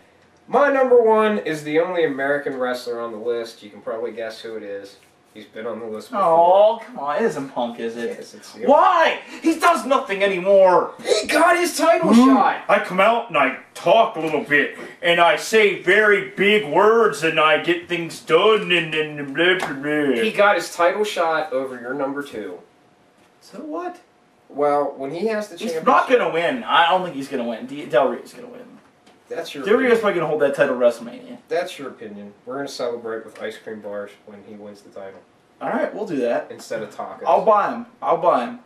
[SPEAKER 2] My number one is the only American wrestler on the list. You can probably guess who it is. He's been on the list before.
[SPEAKER 1] Oh, come on. It isn't Punk, is it?
[SPEAKER 2] Yes, it's
[SPEAKER 1] Why? He does nothing anymore.
[SPEAKER 2] He got his title shot.
[SPEAKER 1] I come out and I talk a little bit. And I say very big words and I get things done and blah, blah, blah.
[SPEAKER 2] He got his title shot over your number two.
[SPEAKER 1] So what?
[SPEAKER 2] Well, when he has the championship...
[SPEAKER 1] He's not going to win. I don't think he's going to win. Del Rio's going to win.
[SPEAKER 2] That's your
[SPEAKER 1] Del Rio's probably going to hold that title at WrestleMania.
[SPEAKER 2] That's your opinion. We're going to celebrate with ice cream bars when he wins the title.
[SPEAKER 1] Alright, we'll do that.
[SPEAKER 2] Instead of tacos.
[SPEAKER 1] I'll buy him.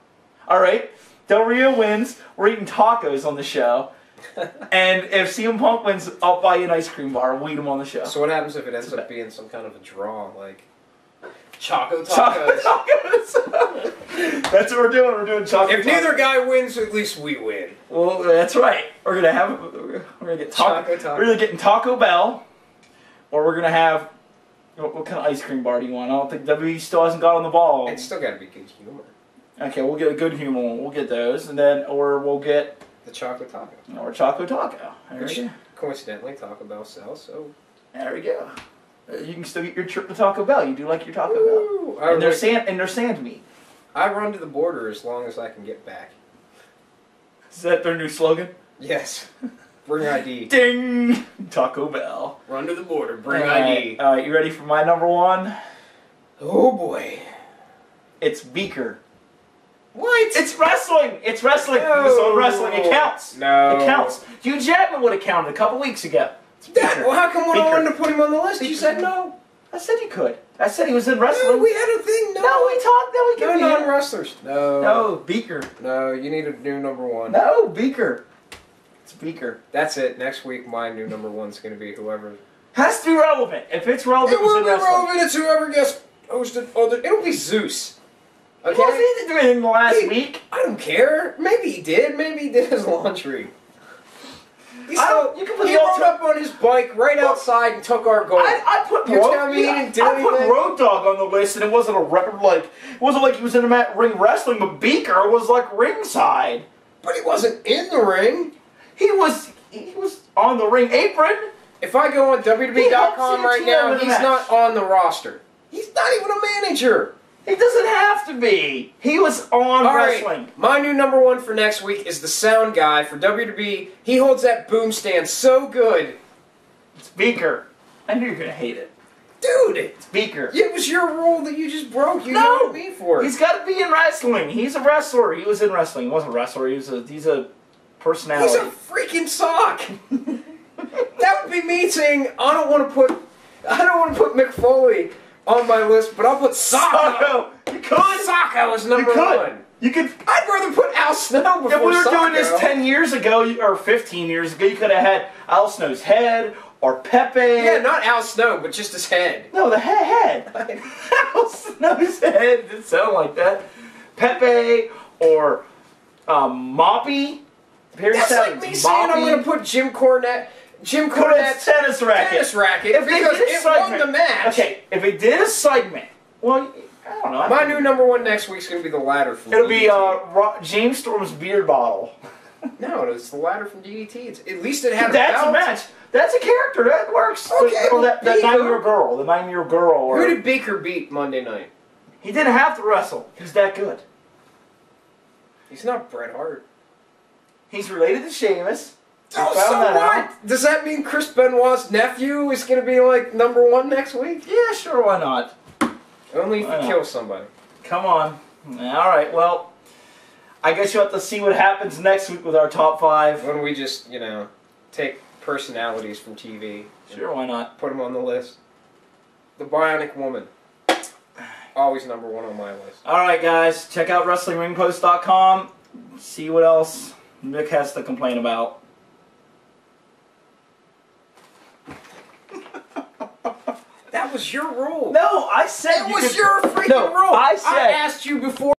[SPEAKER 1] Alright, Del Rio wins. We're eating tacos on the show. And if CM Punk wins, I'll buy you an ice cream bar. We'll eat him on the show.
[SPEAKER 2] So what happens if it ends up being some kind of a draw, like... Choco Tacos.
[SPEAKER 1] That's what we're doing. We're doing Choco Tacos.
[SPEAKER 2] If neither guy wins, at least we win.
[SPEAKER 1] Well, that's right. We're gonna get Choco Tacos. We're either getting Taco Bell, or we're gonna have what kind of ice cream bar do you want? I don't think WWE still hasn't got on the ball.
[SPEAKER 2] It's still got to be good humor.
[SPEAKER 1] Okay, we'll get a good humor one. We'll get those, and then we'll get
[SPEAKER 2] the Choco Taco.
[SPEAKER 1] Or Choco Taco.
[SPEAKER 2] Which coincidentally Taco Bell sells. So
[SPEAKER 1] there we go. You can still get your trip to Taco Bell. You do like your Taco Bell. And their sand meat.
[SPEAKER 2] I run to the border as long as I can get back.
[SPEAKER 1] Is that their new slogan?
[SPEAKER 2] Yes. Bring ID.
[SPEAKER 1] Ding! Taco Bell.
[SPEAKER 2] Run to the border. Bring ID.
[SPEAKER 1] Alright, you ready for my number one?
[SPEAKER 2] Oh boy.
[SPEAKER 1] It's Beaker.
[SPEAKER 2] What?
[SPEAKER 1] It's wrestling! It's wrestling!
[SPEAKER 2] No.
[SPEAKER 1] It's on wrestling. It counts.
[SPEAKER 2] No.
[SPEAKER 1] It counts. Hugh Jackman would have counted a couple weeks ago.
[SPEAKER 2] Well, how come when I wanted to put him on the list, you said no?
[SPEAKER 1] I said you could. I said he was in wrestling.
[SPEAKER 2] No, we had a thing.
[SPEAKER 1] No, we talked. No, we can
[SPEAKER 2] No, non-wrestlers. No.
[SPEAKER 1] No, Beaker.
[SPEAKER 2] No, you need a new number one.
[SPEAKER 1] No, Beaker. It's Beaker.
[SPEAKER 2] That's it. Next week, my new number one's going to be whoever.
[SPEAKER 1] Has to be relevant. If it's relevant,
[SPEAKER 2] it will be relevant. It's whoever gets hosted. Oh, it'll be Zeus. Okay.
[SPEAKER 1] Well, he didn't do anything last week.
[SPEAKER 2] I don't care. Maybe he did. Maybe he did his laundry. You rode up on his bike right outside and took our goal.
[SPEAKER 1] I put
[SPEAKER 2] he didn't do anything?
[SPEAKER 1] I put Road Dogg on the list, and it wasn't a record like it wasn't like he was in a ring wrestling, but Beaker was like ringside.
[SPEAKER 2] But he wasn't in the ring.
[SPEAKER 1] He was on the ring apron.
[SPEAKER 2] If I go on WWE.com right now, he's not on the roster. He's not even a manager.
[SPEAKER 1] He doesn't have to be. He was on wrestling.
[SPEAKER 2] Right. My new number one for next week is the sound guy for WWE. He holds that boom stand so good.
[SPEAKER 1] It's Beaker. I knew you were going to hate it.
[SPEAKER 2] Dude!
[SPEAKER 1] It's Beaker.
[SPEAKER 2] It was your rule that you just broke. You know me for it.
[SPEAKER 1] He's got to be in wrestling. He's a wrestler. He was in wrestling. He wasn't a wrestler. He's a personality.
[SPEAKER 2] He's a freaking sock. That would be me saying, I don't want to put Mick Foley on my list, but I'll put Socko.
[SPEAKER 1] You could.
[SPEAKER 2] Socko is number one.
[SPEAKER 1] You could.
[SPEAKER 2] I'd rather put Al Snow before
[SPEAKER 1] If we were
[SPEAKER 2] Socko.
[SPEAKER 1] doing this 10 years ago, or 15 years ago, you could have had Al Snow's head, or Pepe.
[SPEAKER 2] Yeah, not Al Snow, but just his head.
[SPEAKER 1] No, the head. Al Snow's head didn't sound like that. Pepe, or Moppy.
[SPEAKER 2] That's like me saying I'm going to put Jim Cornette's
[SPEAKER 1] tennis racket.
[SPEAKER 2] Because it won the match.
[SPEAKER 1] Okay, if it did a segment, well, I don't know.
[SPEAKER 2] My new number one next week's going to be the ladder from
[SPEAKER 1] It'll
[SPEAKER 2] DDT.
[SPEAKER 1] be James Storm's beer bottle.
[SPEAKER 2] No, it's the ladder from DDT. At least it had
[SPEAKER 1] That's a match. That's a character. That works.
[SPEAKER 2] Okay,
[SPEAKER 1] that 9-year-old girl. The 9-year-old girl.
[SPEAKER 2] Who did Beaker beat Monday night?
[SPEAKER 1] He didn't have to wrestle. He's that good.
[SPEAKER 2] He's not Bret Hart.
[SPEAKER 1] He's related to Sheamus.
[SPEAKER 2] Oh, so what? Does that mean Chris Benoit's nephew is going to be like number one next week?
[SPEAKER 1] Yeah, sure, why not?
[SPEAKER 2] Only if you kill somebody.
[SPEAKER 1] Come on. Alright, well, I guess you'll have to see what happens next week with our top 5.
[SPEAKER 2] When we just, take personalities from TV.
[SPEAKER 1] Sure, why not?
[SPEAKER 2] Put them on the list. The Bionic Woman. Always number one on my list.
[SPEAKER 1] Alright, guys, check out WrestlingRingPost.com. See what else Nick has to complain about.
[SPEAKER 2] That was your rule.
[SPEAKER 1] No, I said
[SPEAKER 2] it was your freaking rule.
[SPEAKER 1] I said
[SPEAKER 2] I asked you before.